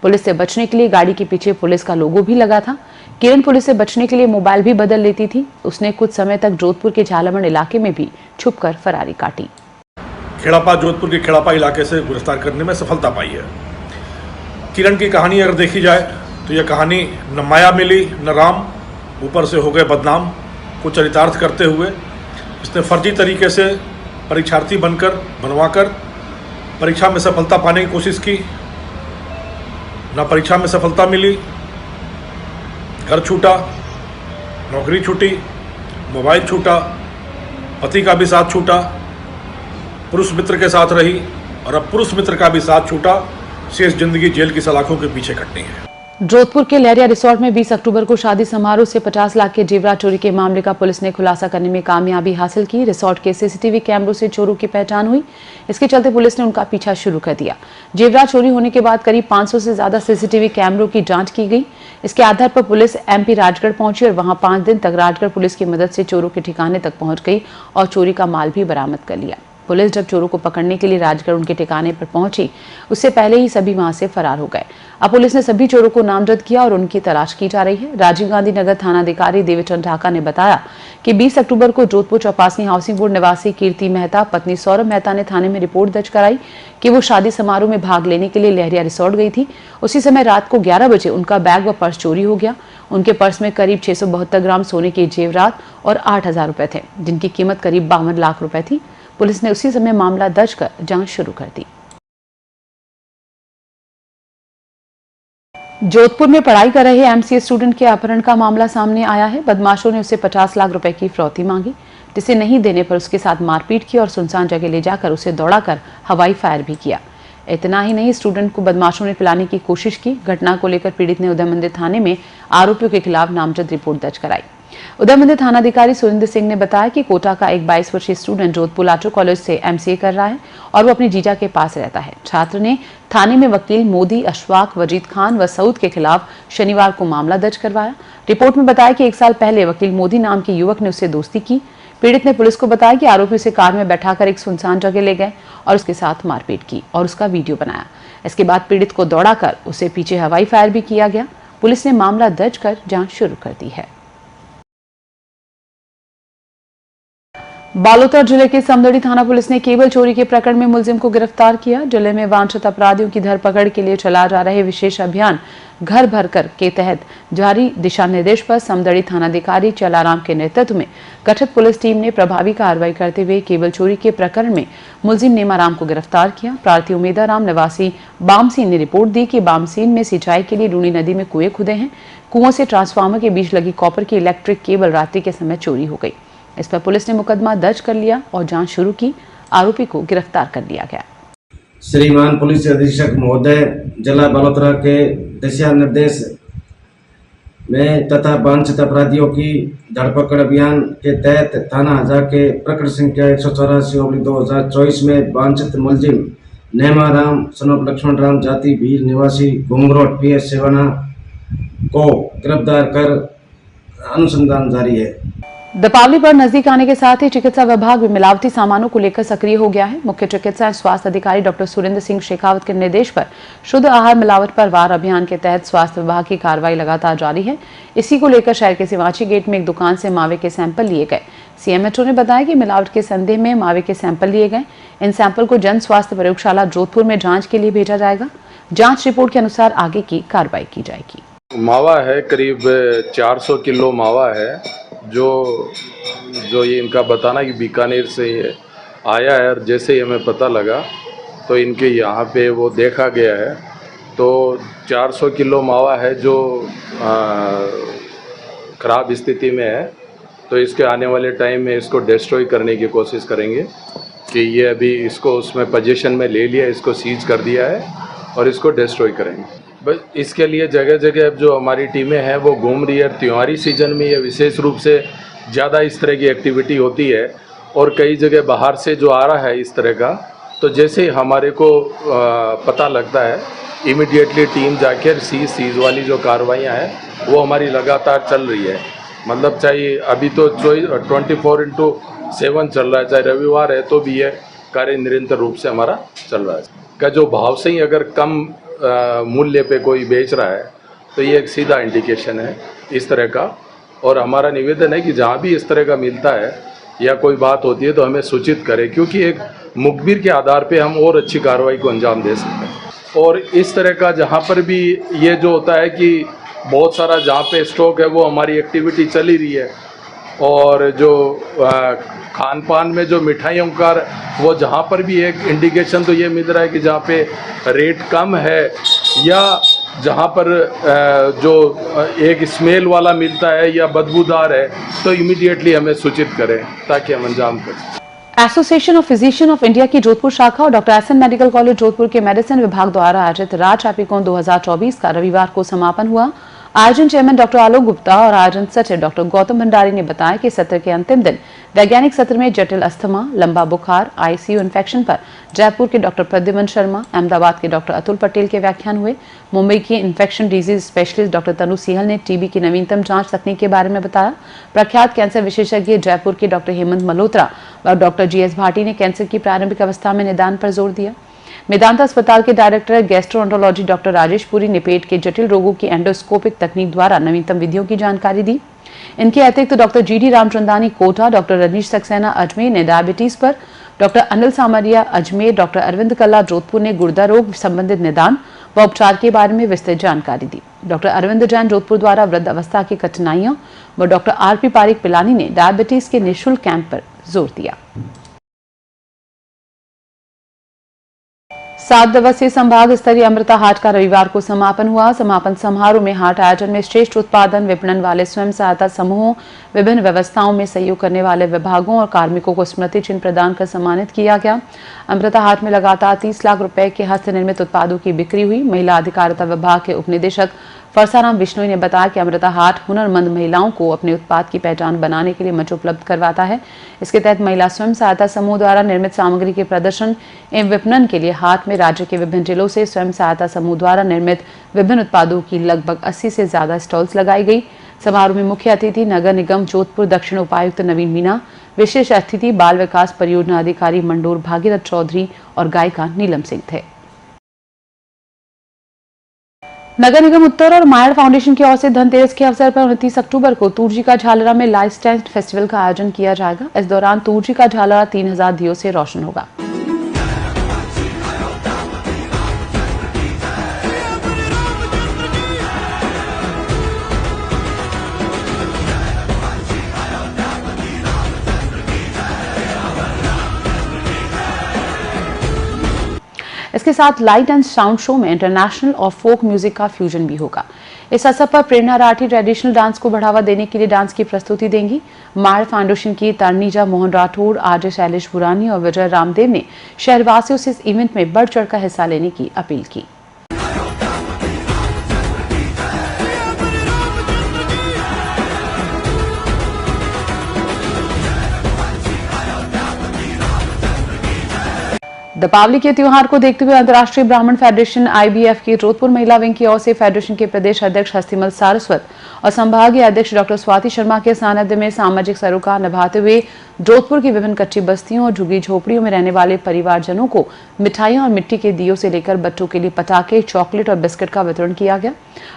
पुलिस से बचने के लिए गाड़ी के पीछे पुलिस का लोगो भी लगा था। किरण पुलिस से बचने के लिए मोबाइल भी बदल लेती थी। उसने कुछ समय तक जोधपुर के झालावाड़ इलाके में भी छुपकर फरारी काटी। खेड़ापा जोधपुर के खेड़ापा इलाके से गिरफ्तार करने में सफलता पाई है। किरण की कहानी अगर देखी जाए तो यह कहानी न माया मिली न राम, ऊपर से हो गए बदनाम को चरितार्थ करते हुए इसने फर्जी तरीके से परीक्षार्थी बनवाकर परीक्षा में सफलता पाने की कोशिश की। न परीक्षा में सफलता मिली, घर छूटा, नौकरी छूटी, मोबाइल छूटा, पति का भी साथ छूटा, पुरुष मित्र के साथ रही और अब पुरुष मित्र का भी साथ छूटा। शेष जिंदगी जेल की सलाखों के पीछे कटनी है। जोधपुर के लहरिया रिसोर्ट में 20 अक्टूबर को शादी समारोह से 50 लाख के जेवरात चोरी के मामले का पुलिस ने खुलासा करने में कामयाबी हासिल की। रिसोर्ट के सीसीटीवी कैमरों से चोरों की पहचान हुई। इसके चलते पुलिस ने उनका पीछा शुरू कर दिया। जेवरात चोरी होने के बाद करीब 500 से ज्यादा सीसीटीवी कैमरों की जांच की गई। इसके आधार पर पुलिस एमपी राजगढ़ पहुंची और वहां 5 दिन तक राजगढ़ पुलिस की मदद से चोरों के ठिकाने तक पहुंच गई और चोरी का माल भी बरामद कर लिया। पुलिस जब चोरों को पकड़ने के लिए राजगढ़ उनके ठिकाने पर पहुंची, उससे पहले ही सभी वहां से फरार हो गए। अब पुलिस ने सभी चोरों को नामजद किया और उनकी तलाश की जा रही है। राजीव गांधी नगर थानाधिकारी देवीचंद ढाका ने बताया कि 20 अक्टूबर को जोधपुर चौपासी हाउसिंग बोर्ड निवासी कीर्ति मेहता पत्नी सौरभ मेहता ने थाने में रिपोर्ट दर्ज कराई कि वो शादी समारोह में भाग लेने के लिए लहरिया रिसोर्ट गई थी। उसी समय रात को 11 बजे उनका बैग व पर्स चोरी हो गया। उनके पर्स में करीब 672 ग्राम सोने के जेवरात और 8,000 रुपए थे, जिनकी कीमत करीब 52 लाख रुपए थी। पुलिस ने उसी समय मामला दर्ज कर जांच शुरू कर दी। जोधपुर में पढ़ाई कर रहे एमसीए स्टूडेंट के अपहरण का मामला सामने आया है। बदमाशों ने उससे 50 लाख रुपए की फिरौती मांगी, जिसे नहीं देने पर उसके साथ मारपीट की और सुनसान जगह ले जाकर उसे दौड़ाकर हवाई फायर भी किया। इतना ही नहीं, स्टूडेंट को बदमाशों ने पिलाने की कोशिश की। घटना को लेकर पीड़ित ने उदय मंदिर थाने में आरोपियों के खिलाफ नामजद रिपोर्ट दर्ज कराई। उदय मंदिर थानाधिकारी सुरेंद्र सिंह ने बताया कि कोटा का एक 22 वर्षीय स्टूडेंट जोधपुर लाटो कॉलेज से एमसीए कर रहा है और वो अपने जीजा के पास रहता है। छात्र ने थाने में वकील मोदी, अशफाक, वजीद खान व सऊद के खिलाफ शनिवार को मामला दर्ज करवाया। रिपोर्ट में बताया कि 1 साल पहले वकील मोदी नाम के युवक ने उससे दोस्ती की। पीड़ित ने पुलिस को बताया कि आरोपी उसे कार में बैठाकर एक सुनसान जगह ले गए और उसके साथ मारपीट की और उसका वीडियो बनाया। इसके बाद पीड़ित को दौड़ाकर उसे पीछे हवाई फायर भी किया गया। पुलिस ने मामला दर्ज कर जांच शुरू कर दी है। बालोतर जिले के समदड़ी थाना पुलिस ने केबल चोरी के प्रकरण में मुलजिम को गिरफ्तार किया। जिले में वांछित अपराधियों की धरपकड़ के लिए चला जा रहे विशेष अभियान घर भरकर के तहत जारी दिशा निर्देश पर समदड़ी थानाधिकारी चलाराम के नेतृत्व में गठित पुलिस टीम ने प्रभावी कार्रवाई करते हुए केबल चोरी के प्रकरण में मुलजिम नेमाराम को गिरफ्तार किया। प्रार्थी उमेदाराम निवासी बामसीन ने रिपोर्ट दी कि बामसीन में सिंचाई के लिए लूणी नदी में कुएं खुदे हैं। कुओं से ट्रांसफार्मर के बीच लगी कॉपर की इलेक्ट्रिक केबल रात्रि के समय चोरी हो गई। इस पर पुलिस ने मुकदमा दर्ज कर लिया और जांच शुरू की। आरोपी को गिरफ्तार कर लिया गया। श्रीमान पुलिस अधीक्षक महोदय जिला बालोतरा के दिशा निर्देश में तथा वांछित अपराधियों की धरपकड़ अभियान के तहत थाना हजार के प्रकरण संख्या 184/2024 में वांछित मुलजिम नेमाराम सनोप लक्ष्मण राम जाति भील निवासी घुंगरोट PS सेवाना को गिरफ्तार कर अनुसंधान जारी है। दीपावली पर नजदीक आने के साथ ही चिकित्सा विभाग भी मिलावटी सामानों को लेकर सक्रिय हो गया है। मुख्य चिकित्सा एवं स्वास्थ्य अधिकारी डॉक्टर सुरेंद्र सिंह शेखावत के निर्देश पर शुद्ध आहार मिलावट पर वार अभियान के तहत स्वास्थ्य विभाग की कार्रवाई लगातार जारी है। इसी को लेकर शहर के सिवाची गेट में एक दुकान से मावे के सैंपल लिए गए। सीएमएचओ ने बताया कि मिलावट के संदेह में मावे के सैंपल लिए गए। इन सैंपल को जन स्वास्थ्य प्रयोगशाला जोधपुर में जाँच के लिए भेजा जाएगा। जाँच रिपोर्ट के अनुसार आगे की कार्रवाई की जाएगी। मावा है, करीब 400 किलो मावा है जो ये इनका बताना कि बीकानेर से ये आया है। और जैसे ही हमें पता लगा तो इनके यहाँ पे वो देखा गया है तो 400 किलो मावा है जो ख़राब स्थिति में है। तो इसके आने वाले टाइम में इसको डिस्ट्रॉय करने की कोशिश करेंगे। कि ये अभी इसको उसमें पोजीशन में ले लिया, इसको सीज कर दिया है और इसको डिस्ट्रॉय करेंगे। बस इसके लिए जगह जगह अब जो हमारी टीमें हैं वो घूम रही है। त्योहारी सीजन में ये विशेष रूप से ज़्यादा इस तरह की एक्टिविटी होती है और कई जगह बाहर से जो आ रहा है इस तरह का, तो जैसे हमारे को पता लगता है इमीडिएटली टीम जाकर सीज वाली जो कार्रवाइयाँ हैं वो हमारी लगातार चल रही है। मतलब चाहे अभी तो 24/7 चल रहा है, चाहे रविवार है तो भी ये कार्य निरंतर रूप से हमारा चल रहा है। का जो भाव से ही अगर कम मूल्य पे कोई बेच रहा है तो ये एक सीधा इंडिकेशन है इस तरह का। और हमारा निवेदन है कि जहाँ भी इस तरह का मिलता है या कोई बात होती है तो हमें सूचित करें, क्योंकि एक मुखबिर के आधार पे हम और अच्छी कार्रवाई को अंजाम दे सकते हैं। और इस तरह का जहाँ पर भी ये जो होता है कि बहुत सारा जहाँ पे स्टॉक है वो हमारी एक्टिविटी चल ही रही है, और जो खान पान में जो मिठाइयों का वो जहाँ पर भी एक इंडिकेशन तो ये मिल रहा है कि जहाँ पे रेट कम है या जहाँ पर जो एक स्मेल वाला मिलता है या बदबूदार है तो इमीडिएटली हमें सूचित करें ताकि हम अंजाम करें। Association of physician of India की जोधपुर शाखा और doctor S N medical college Jodhpur के मेडिसिन विभाग द्वारा आयोजित राज एपिकॉन 2024 का रविवार को समापन हुआ। आयोजन चेयरमैन डॉक्टर आलोक गुप्ता और आयोजन सचिव डॉक्टर गौतम भंडारी ने बताया कि सत्र के अंतिम दिन वैज्ञानिक सत्र में जटिल अस्थमा, लंबा बुखार, आईसीयू इन्फेक्शन पर जयपुर के डॉक्टर प्रद्युमन शर्मा, अहमदाबाद के डॉक्टर अतुल पटेल के व्याख्यान हुए। मुंबई की इन्फेक्शन डिजीज स्पेशलिस्ट डॉक्टर तनु सिहल ने टीबी की नवीनतम जांच तकनीक के बारे में बताया। प्रख्यात कैंसर विशेषज्ञ जयपुर के डॉक्टर हेमंत मल्होत्रा और डॉक्टर जीएस भाटी ने कैंसर की प्रारंभिक अवस्था में निदान पर जोर दिया। मेदांता अस्पताल के director gastroenterology doctor Rajesh Puri ने पेट के जटिल रोगों की एंडोस्कोपिक तकनीक द्वारा नवीनतम विधियों की जानकारी दी। इनके अतिरिक्त doctor G D Ramchandani Kota, doctor Ranish Saxena Ajmer ने डायबिटीज पर, डॉक्टर अनिल सामरिया अजमेर, डॉक्टर अरविंद कल्ला जोधपुर ने गुर्दा रोग संबंधित निदान व उपचार के बारे में विस्तृत जानकारी दी। डॉक्टर अरविंद जैन जोधपुर द्वारा वृद्ध अवस्था की कठिनाइयों व डॉक्टर आरपी पारिक पिलानी ने डायबिटीज के निःशुल्क कैंप पर जोर दिया। 7 दिवसीय संभाग स्तरीय अमृता हाट का रविवार को समापन हुआ। समापन समारोह में हाट आयोजन में श्रेष्ठ उत्पादन विपणन वाले स्वयं सहायता समूहों, विभिन्न व्यवस्थाओं में सहयोग करने वाले विभागों और कार्मिकों को स्मृति चिन्ह प्रदान कर सम्मानित किया गया। अमृता हाट में लगातार 30 लाख रुपए के हस्त निर्मित उत्पादों की बिक्री हुई। महिला अधिकारिता विभाग के उपनिदेशक फरसाराम बिश्नोई ने बताया कि अमृता हाट हुनरमंद महिलाओं को अपने उत्पाद की पहचान बनाने के लिए मंच उपलब्ध करवाता है। इसके तहत महिला स्वयं सहायता समूह द्वारा निर्मित सामग्री के प्रदर्शन एवं विपणन के लिए हाट में राज्य के विभिन्न जिलों से स्वयं सहायता समूह द्वारा निर्मित विभिन्न उत्पादों की लगभग 80 से ज्यादा स्टॉल्स लगाई गई। समारोह में मुख्य अतिथि नगर निगम जोधपुर दक्षिण उपायुक्त नवीन मीना, विशेष अतिथि बाल विकास परियोजना अधिकारी मंडोर भागीरथ चौधरी और गायिका नीलम सिंह थे। नगर निगम उत्तर और मायर फाउंडेशन की ओर से धनतेरस के अवसर पर 29 अक्टूबर को तूरजी का झालरा में लाइट स्टैंड फेस्टिवल का आयोजन किया जाएगा। इस दौरान तूरजी का झालरा 3000 दियों से रोशन होगा। इसके साथ लाइट एंड साउंड शो में इंटरनेशनल और फोक म्यूजिक का फ्यूजन भी होगा। इस अवसर पर प्रेरणा राठी ट्रेडिशनल डांस को बढ़ावा देने के लिए डांस की प्रस्तुति देंगी। मायर फाउंडेशन की तरनीजा मोहन राठौड़, आरजे शैलेश बुरानी और विजय रामदेव ने शहरवासियों से इस इवेंट में बढ़ चढ़कर हिस्सा लेने की अपील की। दीपावली के त्योहार को देखते हुए अंतर्राष्ट्रीय ब्राह्मण फेडरेशन आईबीएफ की जोधपुर महिला विंग की ओर से फेडरेशन के प्रदेश अध्यक्ष हस्तिमल सारस्वत और संभागीय अध्यक्ष डॉक्टर स्वाति शर्मा के सानिध्य में सामाजिक सरोकार निभाते हुए जोधपुर की विभिन्न कच्ची बस्तियों और झुग्गी झोपड़ियों में रहने वाले परिवारजनों को मिठाइयां और मिट्टी के दियों से लेकर बच्चों के लिए पटाखे, चॉकलेट और बिस्किट का वितरण किया गया।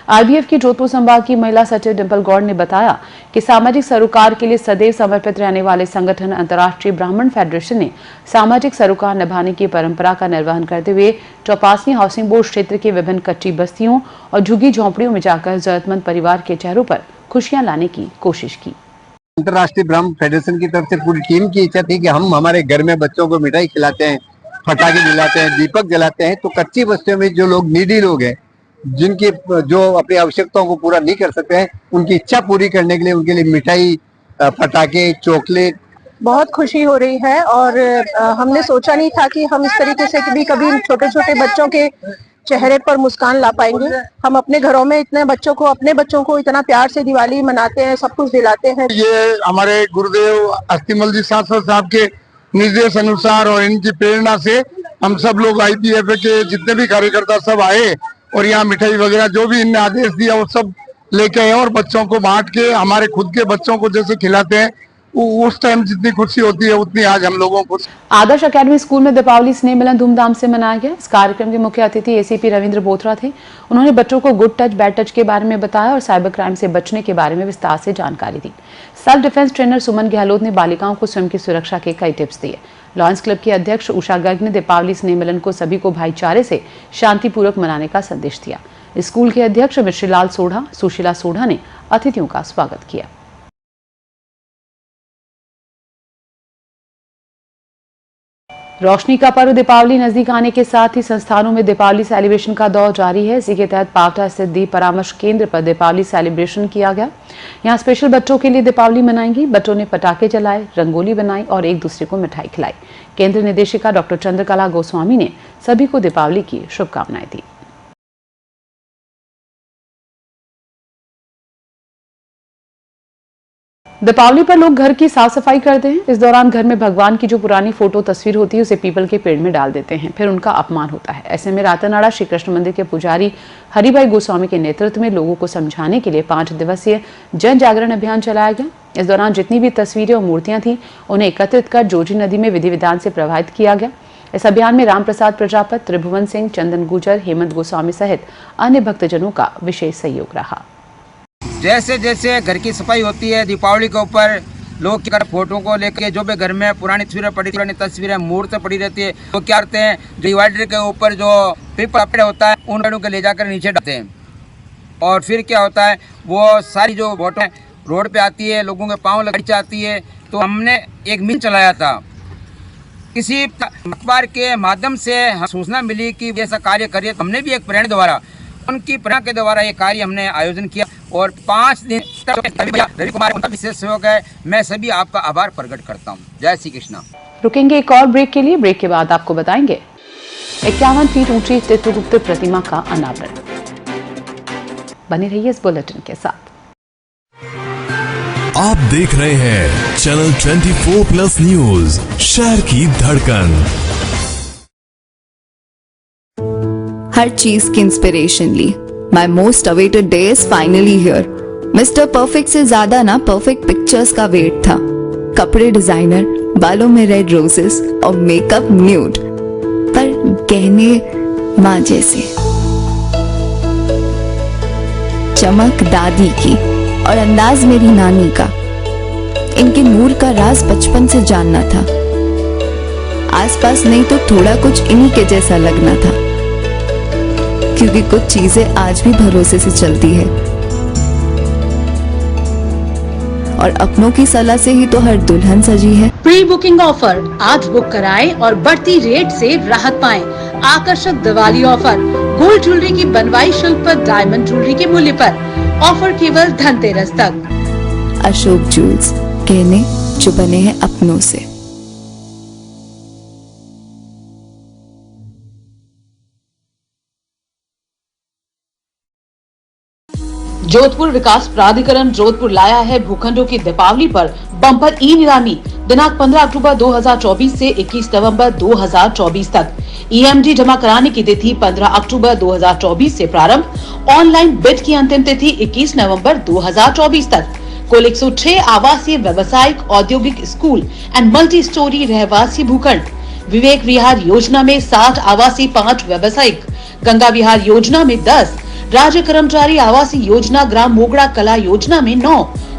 आईबीएफ की जोधपुर संभाग की महिला सचिव डिम्पल गौड़ ने बताया कि सामाजिक सरोकार के लिए सदैव समर्पित रहने वाले संगठन अंतर्राष्ट्रीय ब्राह्मण फेडरेशन ने सामाजिक सरोकार निभाने की परंपरा का निर्वहन करते हुए चौपासी हाउसिंग बोर्ड क्षेत्र के विभिन्न कच्ची बस्तियों और झुग्गी झोंपड़ियों में जाकर जरूरतमंद परिवार के चेहरों पर खुशियां लाने की कोशिश की। अंतर्राष्ट्रीय ब्राह्मण फेडरेशन की तरफ से पूरी टीम की इच्छा थी कि हम हमारे घर में बच्चों को मिठाई खिलाते हैं, पटाखे जलाते हैं, दीपक जलाते हैं, तो कच्ची बस्तियों में जो लोग नीडी लोग हैं, जिनकी जो अपनी आवश्यकताओं को पूरा नहीं कर सकते हैं, उनकी इच्छा पूरी करने के लिए उनके लिए मिठाई, पटाखे, चॉकलेट बहुत खुशी हो रही है और हमने सोचा नहीं था कि हम इस तरीके से कभी छोटे छोटे बच्चों के चेहरे पर मुस्कान ला पाएंगे। हम अपने घरों में अपने बच्चों को इतना प्यार से दिवाली मनाते हैं, सब कुछ दिलाते हैं। ये हमारे गुरुदेव अस्थिमल जी शास्त्री साहब के निर्देश अनुसार और इनकी प्रेरणा से हम सब लोग IPF के जितने भी कार्यकर्ता सब आए और यहाँ मिठाई वगैरह जो भी इनने आदेश दिया वो सब लेके आए और बच्चों को बांट के हमारे खुद के बच्चों को जैसे खिलाते हैं उस टाइम जितनी खुशी होती है उतनी आज हम लोगों को। आदर्श अकेडमी स्कूल में दीपावली स्नेह मिलन धूमधाम से मनाया गया। इस कार्यक्रम के मुख्य अतिथि ACP रविंद्र बोथरा थे। उन्होंने बच्चों को गुड टच बैड टच के बारे में बताया और साइबर क्राइम से बचने के बारे में विस्तार से जानकारी दी। सेल्फ डिफेंस ट्रेनर सुमन गहलोत ने बालिकाओं को स्वयं की सुरक्षा के कई टिप्स दिए। लॉयंस क्लब की अध्यक्ष उषा गर्ग ने दीपावली स्नेह मिलन को सभी को भाईचारे से शांतिपूर्वक मनाने का संदेश दिया। स्कूल के अध्यक्ष मिश्रीलाल सोढ़ा, सुशीला सोढ़ा ने अतिथियों का स्वागत किया। रोशनी का पर्व दीपावली नजदीक आने के साथ ही संस्थानों में दीपावली सेलिब्रेशन का दौर जारी है। इसी के तहत पावटा स्थित दीप परामर्श केंद्र पर दीपावली सेलिब्रेशन किया गया। यहाँ स्पेशल बच्चों के लिए दीपावली मनाएंगी। बच्चों ने पटाखे जलाए, रंगोली बनाई और एक दूसरे को मिठाई खिलाई। केंद्र निदेशिका डॉक्टर चंद्रकला गोस्वामी ने सभी को दीपावली की शुभकामनाएं दी। दीपावली पर लोग घर की साफ सफाई करते हैं। इस दौरान घर में भगवान की जो पुरानी फोटो तस्वीर होती है उसे पीपल के पेड़ में डाल देते हैं, फिर उनका अपमान होता है। ऐसे में रातानाड़ा श्री कृष्ण मंदिर के पुजारी हरिभाई गोस्वामी के नेतृत्व में लोगों को समझाने के लिए 5 दिवसीय जन जागरण अभियान चलाया गया। इस दौरान जितनी भी तस्वीरें और मूर्तियां थी उन्हें एकत्रित कर जोजी नदी में विधि विधान से प्रवाहित किया गया। इस अभियान में राम प्रसाद प्रजापत, त्रिभुवन सिंह, चंदन गुजर, हेमंत गोस्वामी सहित अन्य भक्तजनों का विशेष सहयोग रहा। जैसे जैसे घर की सफाई होती है दीपावली के ऊपर लोग क्या फोटो को लेके जो भी घर में पुरानी तस्वीरें मूर्तें पड़ी रहती है तो क्या करते हैं, जो डिवाइडर के ऊपर जो पेपर होता है उन पेड़ों को ले जाकर नीचे डालते हैं और फिर क्या होता है वो सारी जो फोटो रोड पे आती है, लोगों के पाँव लग जाती है। तो हमने एक मिशन चलाया था, किसी अखबार के माध्यम से सूचना मिली कि ऐसा कार्य करिए। हमने भी एक प्रेरणा द्वारा उनकी प्रेरणा के द्वारा ये कार्य हमने आयोजन किया और 5 दिन रवि कुमार उनका विशेष सहयोग है। मैं सभी आपका आभार प्रकट करता हूँ। जय श्री कृष्णा। रुकेंगे एक और ब्रेक के लिए। ब्रेक के बाद आपको बताएंगे 51 फीट ऊंची चित्रगुप्त प्रतिमा का अनावरण। बने रहिए इस बुलेटिन के साथ। आप देख रहे हैं चैनल 24+ न्यूज, शहर की धड़कन। हर चीज की इंस्पिरेशन ली। My most awaited day is finally here. Mister perfect से ज्यादा ना परफेक्ट पिक्चर्स का वेट था। कपड़े डिजाइनर, बालों में रेड रोजेस और मेकअप न्यूड, पर गहने माँ जैसे। चमक दादी की और अंदाज मेरी नानी का। इनके नूर का राज बचपन से जानना था। आसपास नहीं तो थोड़ा कुछ इन्हीं के जैसा लगना था, क्योंकि कुछ चीजें आज भी भरोसे से चलती है और अपनों की सलाह से ही तो हर दुल्हन सजी है। प्री बुकिंग ऑफर, आज बुक कराएं और बढ़ती रेट से राहत पाएं। आकर्षक दिवाली ऑफर, गोल्ड ज्वेलरी की बनवाई शुल्क पर डायमंड ज्वेलरी के मूल्य पर। ऑफर केवल धनतेरस तक। अशोक ज्वेल्स, कहने जो बने हैं अपनों से। जोधपुर विकास प्राधिकरण जोधपुर लाया है भूखंडों की दीपावली पर बम्पर ई नीलामी। दिनांक 15 अक्टूबर 2024 से 21 नवंबर 2024 तक। EMD जमा कराने की तिथि 15 अक्टूबर 2024 से प्रारंभ। ऑनलाइन बिड की अंतिम तिथि 21 नवंबर 2024 तक। कुल 106 आवासीय, व्यावसायिक, औद्योगिक, स्कूल एंड मल्टी स्टोरी रहवासी भूखंड। विवेक विहार योजना में 60 आवासीय, 5 व्यावसायिक। गंगा विहार योजना में 10, राज्य कर्मचारी आवासीय योजना, ग्राम मोगड़ा कला योजना में 9,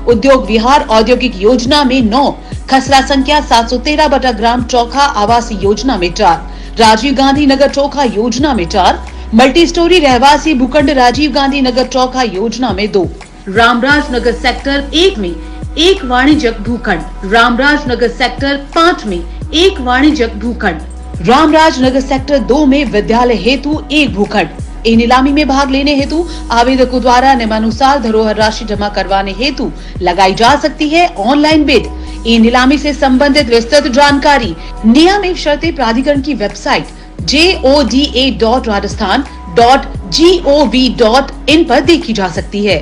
उद्योग विहार औद्योगिक योजना में 9, खसरा संख्या 713 बटा ग्राम चौखा आवासीय योजना में 4, राजीव गांधी नगर चौखा योजना में 4, मल्टी स्टोरी रहवासी भूखंड राजीव गांधी नगर चौखा योजना में 2, रामराज नगर सेक्टर 1 में 1 वाणिज्यिक भूखंड, रामराज नगर सेक्टर 5 में 1 वाणिज्यिक भूखंड, रामराज नगर सेक्टर 2 में विद्यालय हेतु 1 भूखंड। इन नीलामी में भाग लेने हेतु आवेदकों द्वारा नियमानुसार धरोहर राशि जमा करवाने हेतु लगाई जा सकती है ऑनलाइन बिड। ई नीलामी से संबंधित विस्तृत जानकारी नियम एवं शर्तें प्राधिकरण की वेबसाइट joda.rajasthan.gov.in पर देखी जा सकती है।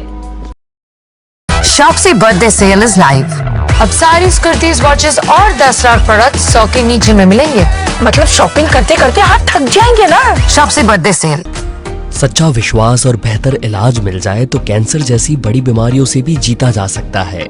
Shopsy birthday sale is live. अब सारीज, कुर्तीज, वॉचेस और 10 लाख प्रोडक्ट 100 के नीचे में मिलेंगे। मतलब शॉपिंग करते करते हाथ थक जाएंगे ना। Shopsy birthday sale. सच्चा विश्वास और बेहतर इलाज मिल जाए तो कैंसर जैसी बड़ी बीमारियों से भी जीता जा सकता है।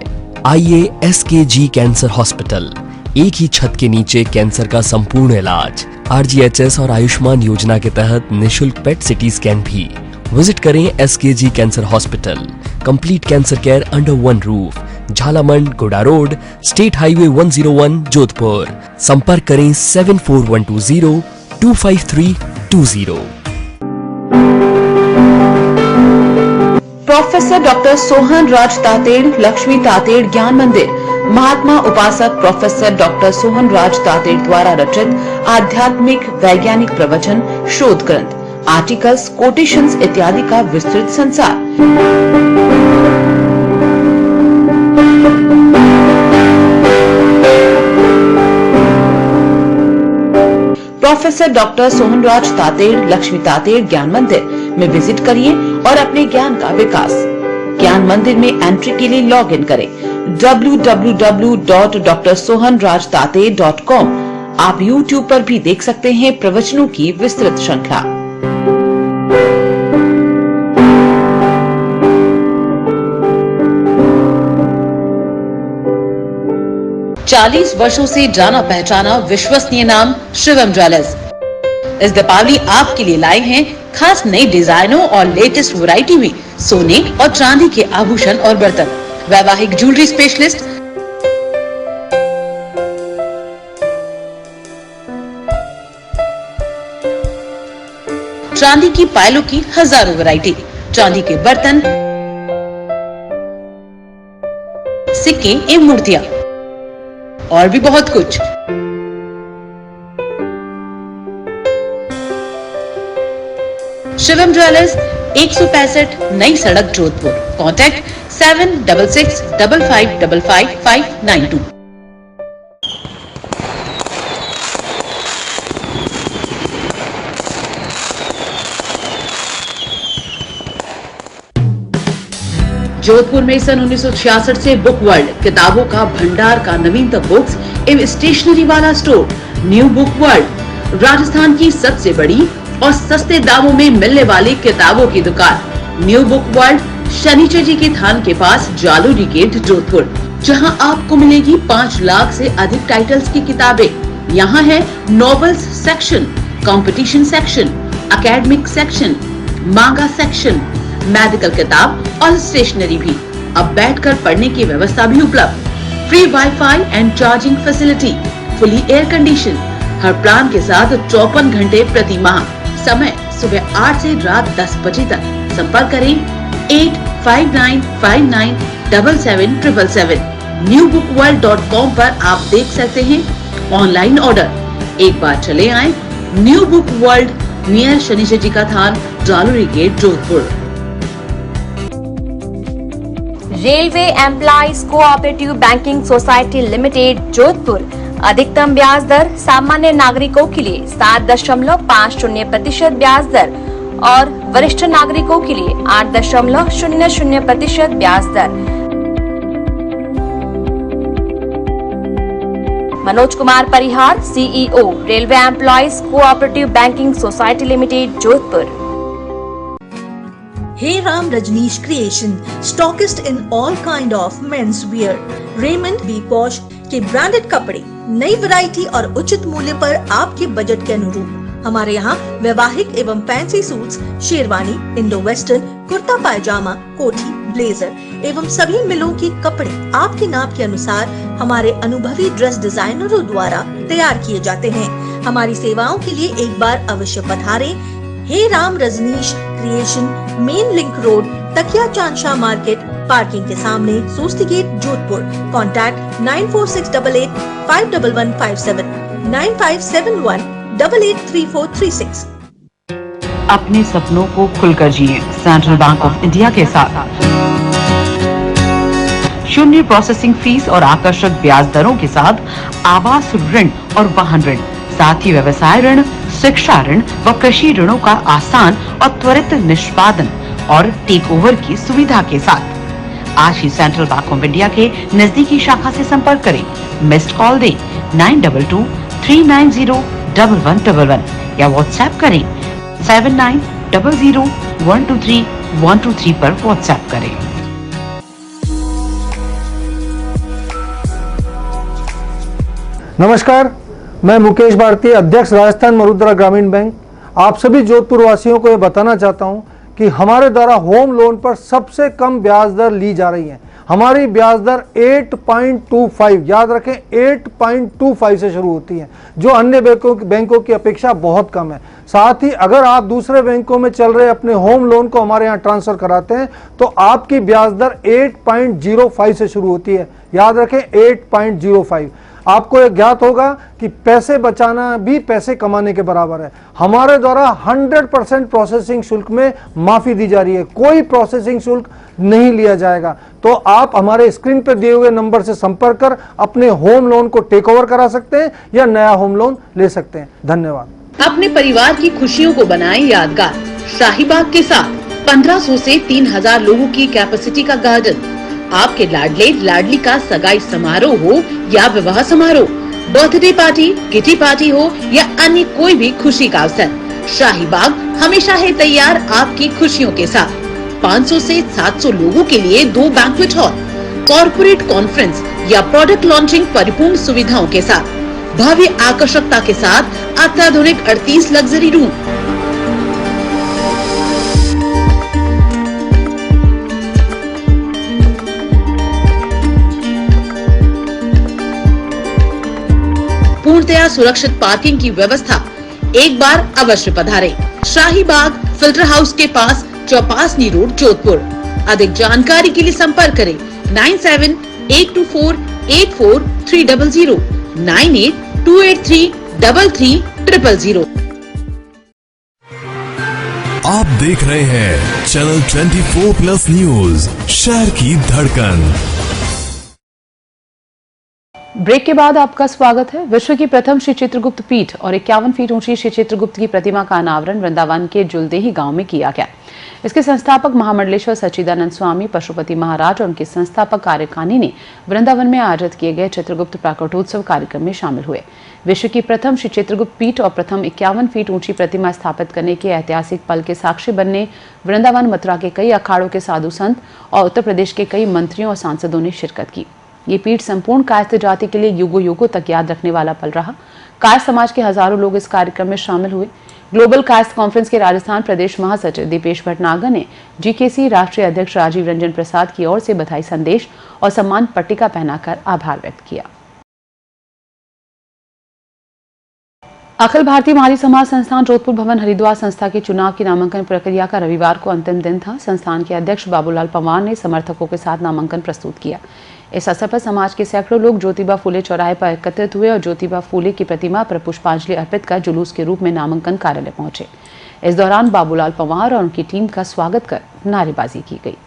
आइए SKG कैंसर हॉस्पिटल, एक ही छत के नीचे कैंसर का संपूर्ण इलाज। RGHS और आयुष्मान योजना के तहत निशुल्क पेट सिटी स्कैन भी। विजिट करें SKG cancer hospital, complete cancer care under one roof, Jhalamand, गोडा रोड, स्टेट हाईवे 101, जोधपुर। संपर्क करें 7412025320। प्रोफेसर डॉक्टर सोहन राज तातेड़, लक्ष्मी तातेड़ ज्ञान मंदिर, महात्मा उपासक प्रोफेसर डॉक्टर सोहन राज तातेड़ द्वारा रचित आध्यात्मिक वैज्ञानिक प्रवचन, शोध ग्रंथ, आर्टिकल्स, कोटेशंस इत्यादि का विस्तृत संसार। प्रोफेसर डॉक्टर सोहनराज तातेड़, लक्ष्मी तातेड़ ज्ञान मंदिर में विजिट करिए और अपने ज्ञान का विकास। ज्ञान मंदिर में एंट्री के लिए लॉग इन करें www.drsohanrajtate.com। आप YouTube पर भी देख सकते हैं प्रवचनों की विस्तृत श्रृंखला। चालीस वर्षों से जाना पहचाना विश्वसनीय नाम शिवम ज्वेलर्स इस दीपावली आपके लिए लाए हैं खास नई डिजाइनों और लेटेस्ट वैरायटी में सोने और चांदी के आभूषण और बर्तन। वैवाहिक ज्वेलरी स्पेशलिस्ट चांदी की पायलों की हजारों वैरायटी, चांदी के बर्तन, सिक्के एवं मूर्तियां और भी बहुत कुछ। शिवम ज्वेलर्स 165 नई सड़क जोधपुर। कॉन्टैक्ट 7665555592। जोधपुर में सन 1966 से बुक वर्ल्ड किताबों का भंडार का नवीनतम बुक्स एवं स्टेशनरी वाला store new book world, Rajasthan की सबसे बड़ी और सस्ते दामों में मिलने वाली किताबों की दुकान न्यू बुक वर्ल्ड, शनिचर जी के थान के पास, जालोरी गेट, जोधपुर, जहां आपको मिलेगी 5 लाख से अधिक टाइटल्स की किताबें। यहाँ है novels section, competition section, academic section, मांगा सेक्शन, मेडिकल किताब और स्टेशनरी भी। अब बैठकर पढ़ने की व्यवस्था भी उपलब्ध। Free wifi and charging facility, fully air condition, her plan के साथ 54 घंटे प्रति माह। समय सुबह 8 से रात 10 बजे तक। संपर्क करें 8595977777। newbookworld.com पर आप देख सकते हैं ऑनलाइन ऑर्डर। एक बार चले आए new book world, near Shanichar ji का थान, Jalori gate, Jodhpur. Railway employees cooperative banking society limited, Jodhpur. अधिकतम ब्याज दर सामान्य नागरिकों के लिए 7.50% ब्याज दर और वरिष्ठ नागरिकों के लिए 8.00% ब्याज दर। मनोज कुमार परिहार, CEO, railway employees cooperative banking society limited, Jodhpur. Hey Ram Rajneesh Creation, stockist in all kind of men's wear, Raymond, Be Posh के ब्रांडेड कपड़े, नई वैरायटी और उचित मूल्य पर आपके बजट के अनुरूप। हमारे यहाँ वैवाहिक एवं fancy suits, sherwani, Indo western, kurta pyjama, कोठी, ब्लेजर एवं सभी मिलों के कपड़े आपके नाप के अनुसार हमारे अनुभवी ड्रेस डिजाइनरों द्वारा तैयार किए जाते हैं। हमारी सेवाओं के लिए एक बार अवश्य पधारें। Hey Ram Rajneesh creation, main link road, Takiya Chand Shah market, parking के सामने, सोस्ती गेट, जोधपुर। कॉन्टैक्ट 9468551157, 9571883436। अपने सपनों को खुलकर जिए सेंट्रल बैंक ऑफ इंडिया के साथ। शून्य प्रोसेसिंग फीस और आकर्षक ब्याज दरों के साथ आवास ऋण और वाहन ऋण, साथ ही व्यवसाय ऋण, शिक्षा ऋण व कृषि ऋणों का आसान और त्वरित निष्पादन और टेक ओवर की सुविधा के साथ आज ही सेंट्रल बैंक ऑफ इंडिया के नजदीकी शाखा से संपर्क करें। मिस्ड कॉल दें 9223901111 या व्हाट्सएप करें 7900123123 पर व्हाट्सएप करें। नमस्कार, मैं मुकेश भारती, अध्यक्ष राजस्थान मरुद्रा ग्रामीण बैंक। आप सभी जोधपुर वासियों को ये बताना चाहता हूं कि हमारे द्वारा होम लोन पर सबसे कम ब्याज दर ली जा रही है। हमारी ब्याज दर 8.25, याद रखें 8.25 से शुरू होती है, जो अन्य बैंकों की अपेक्षा बहुत कम है। साथ ही अगर आप दूसरे बैंकों में चल रहे अपने होम लोन को हमारे यहाँ ट्रांसफर कराते हैं तो आपकी ब्याज दर 8.05 से शुरू होती है, याद रखें 8.05। आपको यह ज्ञात होगा कि पैसे बचाना भी पैसे कमाने के बराबर है। हमारे द्वारा 100% प्रोसेसिंग शुल्क में माफी दी जा रही है, कोई प्रोसेसिंग शुल्क नहीं लिया जाएगा। तो आप हमारे स्क्रीन पर दिए हुए नंबर से संपर्क कर अपने होम लोन को टेक ओवर करा सकते हैं या नया होम लोन ले सकते हैं। धन्यवाद। अपने परिवार की खुशियों को बनाएं यादगार। शाहीबाग के साथ 1500 से 3000 लोगों की कैपेसिटी का गार्डन। आपके लाडले लाडली का सगाई समारोह हो या विवाह समारोह, बर्थडे पार्टी, किटी पार्टी हो या अन्य कोई भी खुशी का अवसर, शाहीबाग हमेशा है तैयार आपकी खुशियों के साथ। 500 से 700 लोगों के लिए 2 बैंक्वेट हॉल, कॉर्पोरेट कॉन्फ्रेंस या प्रोडक्ट लॉन्चिंग परिपूर्ण सुविधाओं के साथ, भव्य आकर्षकता के साथ अत्याधुनिक 38 लग्जरी रूम। पूर्णतया सुरक्षित पार्किंग की व्यवस्था। एक बार अवश्य पधारें। शाहीबाग फिल्टर हाउस के पास, चौपासनी रोड, जोधपुर। अधिक जानकारी के लिए संपर्क करें 9782484300 9828333300। आप देख रहे हैं चैनल 24+ न्यूज, शहर की धड़कन। ब्रेक के बाद आपका स्वागत है। विश्व की प्रथम श्री चित्रगुप्त पीठ और 51 फीट ऊंची श्री चित्रगुप्त की प्रतिमा का अनावरण वृंदावन के जुलदेही गांव में किया गया। इसके संस्थापक महामंडलेश्वर सच्चिदानंद स्वामी पशुपति महाराज और उनके संस्थापक कार्यकारिणी ने वृंदावन में आयोजित किए गए चित्रगुप्त प्राकटोत्सव कार्यक्रम में शामिल हुए। विश्व की प्रथम श्री चित्रगुप्त पीठ और प्रथम 51 फीट ऊंची प्रतिमा स्थापित करने के ऐतिहासिक पल के साक्षी बनने वृंदावन मथुरा के कई अखाड़ों के साधु संत और उत्तर प्रदेश के कई मंत्रियों और सांसदों ने शिरकत की। ये पीठ संपूर्ण कायस्थ जाति के लिए युगों युगों तक याद रखने वाला पल रहा। कायस्थ समाज के हजारों लोग इस कार्यक्रम में शामिल हुए। ग्लोबल कायस्थ कॉन्फ्रेंस के राजस्थान प्रदेश महासचिव दीपेश भटनागर ने जीकेसी राष्ट्रीय अध्यक्ष राजीव रंजन प्रसाद की ओर से बधाई संदेश और सम्मान पट्टिका पहनाकर आभार व्यक्त किया। अखिल भारतीय महारी समाज संस्थान जोधपुर भवन हरिद्वार संस्था के चुनाव की नामांकन प्रक्रिया का रविवार को अंतिम दिन था। संस्थान के अध्यक्ष बाबूलाल पंवार ने समर्थकों के साथ नामांकन प्रस्तुत किया। इस अवसर पर समाज के सैकड़ों लोग ज्योतिबा फूले चौराहे पर एकत्रित हुए और ज्योतिबा फूले की प्रतिमा पर पुष्पांजलि अर्पित कर जुलूस के रूप में नामांकन कार्यालय पहुंचे। इस दौरान बाबूलाल पंवार और उनकी टीम का स्वागत कर नारेबाजी की गई।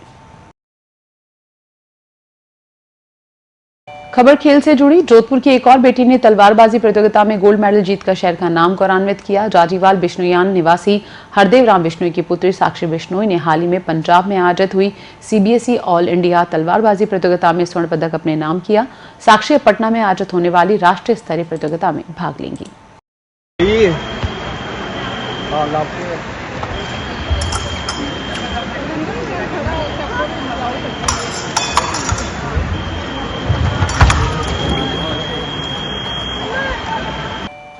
खबर खेल से जुड़ी। जोधपुर की एक और बेटी ने तलवारबाजी प्रतियोगिता में गोल्ड मेडल जीतकर शहर का नाम गौरवान्वित किया। जाजीवाल बिश्नोईयान निवासी हरदेव राम बिश्नोई की पुत्री साक्षी बिश्नोई ने हाल ही में पंजाब में आयोजित हुई सीबीएसई ऑल इंडिया तलवारबाजी प्रतियोगिता में स्वर्ण पदक अपने नाम किया। साक्षी पटना में आयोजित होने वाली राष्ट्रीय स्तरीय प्रतियोगिता में भाग लेंगी।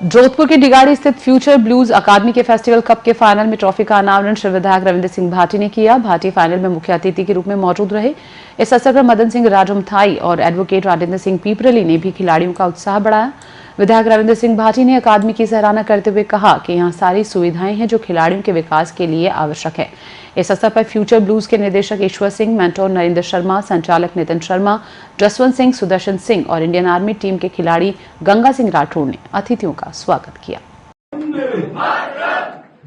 जोधपुर के डिगाड़ी स्थित फ्यूचर ब्लूज अकादमी के फेस्टिवल कप के फाइनल में ट्रॉफी का अनावरण श्री विधायक रविंद्र सिंह भाटी ने किया। भाटी फाइनल में मुख्य अतिथि के रूप में मौजूद रहे। इस अवसर पर मदन सिंह राजमथाई और एडवोकेट राजेंद्र सिंह पीपरली ने भी खिलाड़ियों का उत्साह बढ़ाया। विधायक रविंद्र सिंह भाटी ने अकादमी की सराहना करते हुए कहा कि यहाँ सारी सुविधाएं हैं जो खिलाड़ियों के विकास के लिए आवश्यक है। इस अवसर पर फ्यूचर ब्लूज के निदेशक ईश्वर सिंह, मेंटोर नरेंद्र शर्मा, संचालक नितिन शर्मा, जसवंत सिंह, सुदर्शन सिंह और इंडियन आर्मी टीम के खिलाड़ी गंगा सिंह राठौड़ ने अतिथियों का स्वागत किया।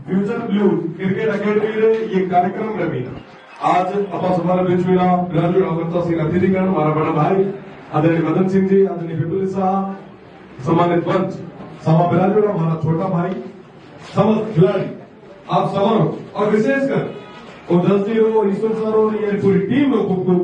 फ्यूचर ब्लूज क्रिकेट अकेडमी रे ये कार्यक्रम रवीना आज अपना हमारे बीच में ग्रेजुएट अमृता सिंह अतिथिगण, हमारा बड़ा भाई आदरणीय मदन सिंह जी, आदरणीय विपुल साहब, सम्मानित पंच, सभा ग्रेजुएट हमारा छोटा भाई, समस्त खिलाड़ी, आप सबों और विशेषकर उदस्ती हो, ईश्वर सर हो, ये पूरी टीम को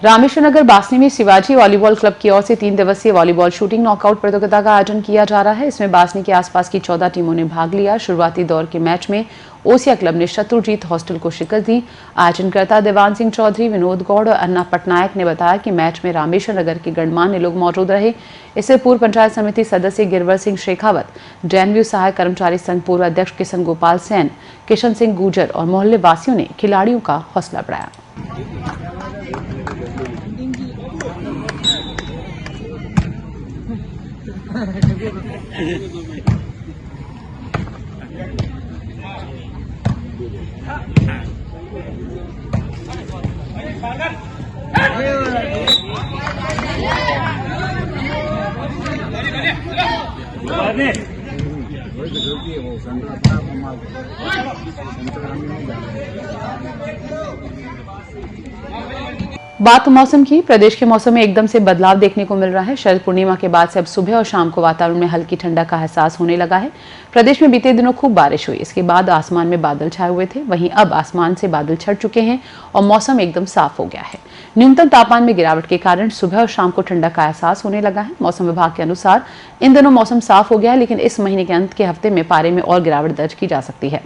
रामेश्वर नगर बासनी में शिवाजी वॉलीबॉल क्लब की ओर से 3 दिवसीय वॉलीबॉल शूटिंग नॉकआउट प्रतियोगिता का आयोजन किया जा रहा है। इसमें बासनी के आसपास की 14 टीमों ने भाग लिया। शुरुआती दौर के मैच में ओसिया क्लब ने शत्रुजीत हॉस्टल को शिकस्त दी। आयोजनकर्ता देवान सिंह चौधरी, विनोद गौड़ और अन्ना पटनायक ने बताया कि मैच में रामेश्वर नगर के गणमान्य लोग मौजूद रहे। इससे पूर्व पंचायत समिति सदस्य गिरवर सिंह शेखावत, डैनव्यू सहायक कर्मचारी संघ पूर्व अध्यक्ष किशन गोपाल सैन, किशन सिंह गुजर और मोहल्ले वासियों ने खिलाड़ियों का हौसला बढ़ाया। बात मौसम की। प्रदेश के मौसम में एकदम से बदलाव देखने को मिल रहा है। शरद पूर्णिमा के बाद से अब सुबह और शाम को वातावरण में हल्की ठंडक का एहसास होने लगा है। प्रदेश में बीते दिनों खूब बारिश हुई, इसके बाद आसमान में बादल छाए हुए थे। वहीं अब आसमान से बादल छट चुके हैं और मौसम एकदम साफ हो गया है। न्यूनतम तापमान में गिरावट के कारण सुबह और शाम को ठंडक का एहसास होने लगा है। मौसम विभाग के अनुसार इन दिनों मौसम साफ हो गया है, लेकिन इस महीने के अंत के हफ्ते में पारे में और गिरावट दर्ज की जा सकती है।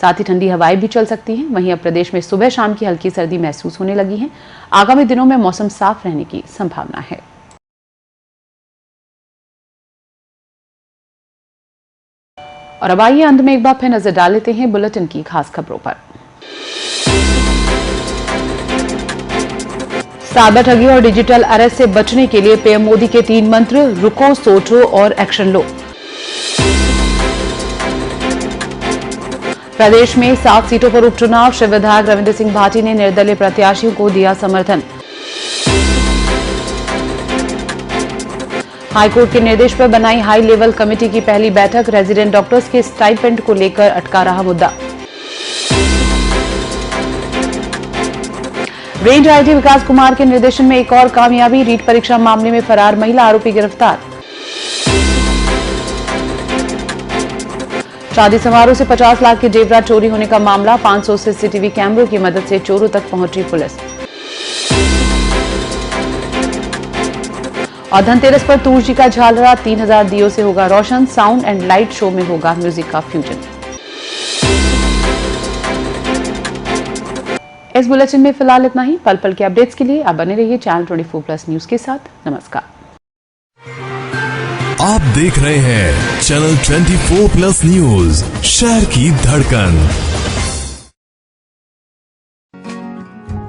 साथ ही ठंडी हवाएं भी चल सकती हैं। वहीं अब प्रदेश में सुबह शाम की हल्की सर्दी महसूस होने लगी है। आगामी दिनों में मौसम साफ रहने की संभावना है। और अब आइए अंत में एक बार फिर नजर डाल लेते हैं बुलेटिन की खास खबरों पर। साइबर ठगी और डिजिटल अरेस्ट से बचने के लिए पीएम मोदी के 3 मंत्र, रुको, सोचो और एक्शन लो। प्रदेश में 7 सीटों पर उपचुनाव, श्री विधायक रविंद्र सिंह भाटी ने निर्दलीय प्रत्याशियों को दिया समर्थन। हाईकोर्ट के निर्देश पर बनाई हाई लेवल कमेटी की पहली बैठक, रेजिडेंट डॉक्टर्स के स्टाइपेंड को लेकर अटका रहा मुद्दा। रेंज आईजी विकास कुमार के निर्देशन में एक और कामयाबी, रीट परीक्षा मामले में फरार महिला आरोपी गिरफ्तार। शादी समारोह से 50 लाख के जेवरात चोरी होने का मामला, 500 सीसीटीवी कैमरों की मदद से चोरों तक पहुंची पुलिस। और धनतेरस पर तूर जी का झालरा, 3000 दियों से होगा रोशन। साउंड एंड लाइट शो में होगा म्यूजिक का फ्यूजन। इस बुलेटिन में फिलहाल इतना ही। पल पल के अपडेट्स के लिए आप बने रहिए चैनल 24+ न्यूज के साथ। नमस्कार। आप देख रहे हैं चैनल 24+ न्यूज, शहर की धड़कन।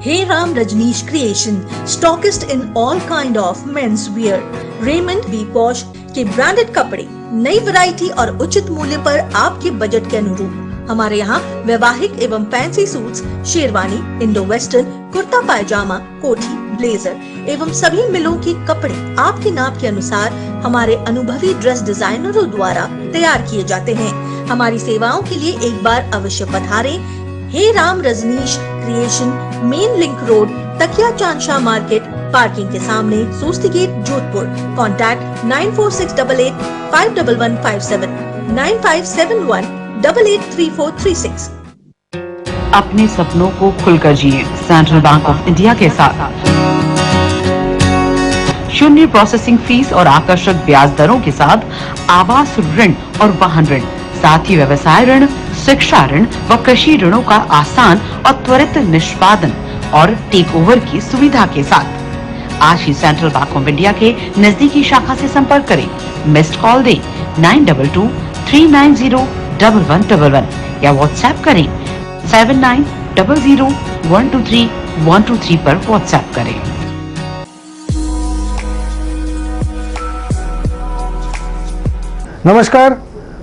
Hey Ram Rajneesh Creation, stockist in all kind of men's wear, Raymond, Be Posh के ब्रांडेड कपड़े, नई वैरायटी और उचित मूल्य पर आपके बजट के अनुरूप। हमारे यहाँ वैवाहिक एवं fancy suits, sherwani, Indo western, kurta pyjama, कोठी, ब्लेजर एवं सभी मिलों के कपड़े आपके नाप के अनुसार हमारे अनुभवी ड्रेस डिजाइनरों द्वारा तैयार किए जाते हैं। हमारी सेवाओं के लिए एक बार अवश्य पधारें। Hey Ram Rajneesh creation, main link road, Takiya Chandshah market, parking के सामने, सोस्ती गेट, जोधपुर। कॉन्टैक्ट 946885 51157 9571883436। अपने सपनों को खुलकर जिए सेंट्रल बैंक ऑफ इंडिया के साथ। शून्य प्रोसेसिंग फीस और आकर्षक ब्याज दरों के साथ आवास ऋण और वाहन ऋण, साथ ही व्यवसाय ऋण, शिक्षा ऋण व कृषि ऋणों का आसान और त्वरित निष्पादन और टेक ओवर की सुविधा के साथ आज ही सेंट्रल बैंक ऑफ इंडिया के नजदीकी शाखा से संपर्क करें। मिस्ड कॉल दें 9223901111 या व्हाट्सएप करें 7900123123 पर व्हाट्सएप करें। नमस्कार,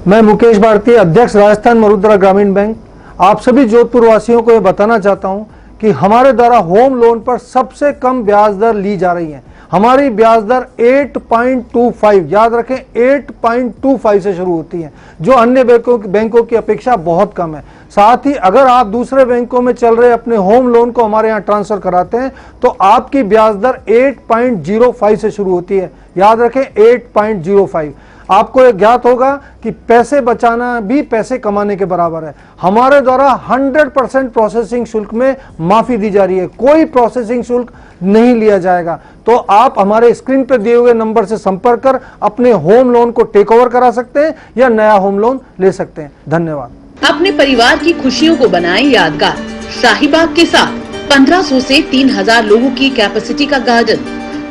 मैं मुकेश भारती, अध्यक्ष राजस्थान मरुद्रा ग्रामीण बैंक। आप सभी जोधपुर वासियों को ये बताना चाहता हूं कि हमारे द्वारा होम लोन पर सबसे कम ब्याज दर ली जा रही है। हमारी ब्याज दर 8.25, याद रखें 8.25 से शुरू होती है, जो अन्य बैंकों की अपेक्षा बहुत कम है। साथ ही अगर आप दूसरे बैंकों में चल रहे अपने होम लोन को हमारे यहाँ ट्रांसफर कराते हैं तो आपकी ब्याज दर 8.05 से शुरू होती है। याद रखें 8.05। आपको यह ज्ञात होगा कि पैसे बचाना भी पैसे कमाने के बराबर है। हमारे द्वारा 100% प्रोसेसिंग शुल्क में माफी दी जा रही है, कोई प्रोसेसिंग शुल्क नहीं लिया जाएगा। तो आप हमारे स्क्रीन पर दिए हुए नंबर से संपर्क कर अपने होम लोन को टेक ओवर करा सकते हैं या नया होम लोन ले सकते हैं। धन्यवाद। अपने परिवार की खुशियों को बनाएं यादगार। शाहीबाग के साथ 1500 से 3000 लोगों की कैपेसिटी का गार्डन।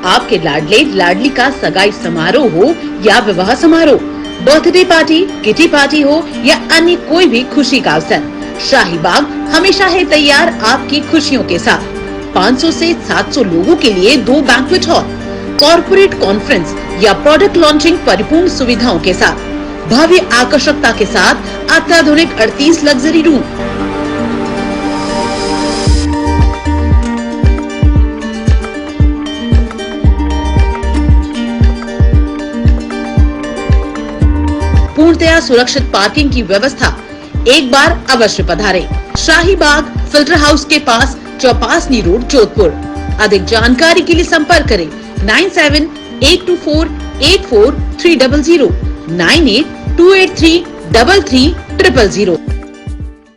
आपके लाडले लाडली का सगाई समारोह हो या विवाह समारोह, बर्थडे पार्टी, किटी पार्टी हो या अन्य कोई भी खुशी का अवसर, शाहीबाग हमेशा है तैयार आपकी खुशियों के साथ। 500 से 700 लोगों के लिए 2 बैंक्वेट हॉल, कॉर्पोरेट कॉन्फ्रेंस या प्रोडक्ट लॉन्चिंग परिपूर्ण सुविधाओं के साथ, भव्य आकर्षकता के साथ अत्याधुनिक 38 लग्जरी रूम। पूर्णतया सुरक्षित पार्किंग की व्यवस्था। एक बार अवश्य पधारें। शाहीबाग फिल्टर हाउस के पास, चौपासनी रोड, जोधपुर। अधिक जानकारी के लिए संपर्क करें 9782484300 9828333300।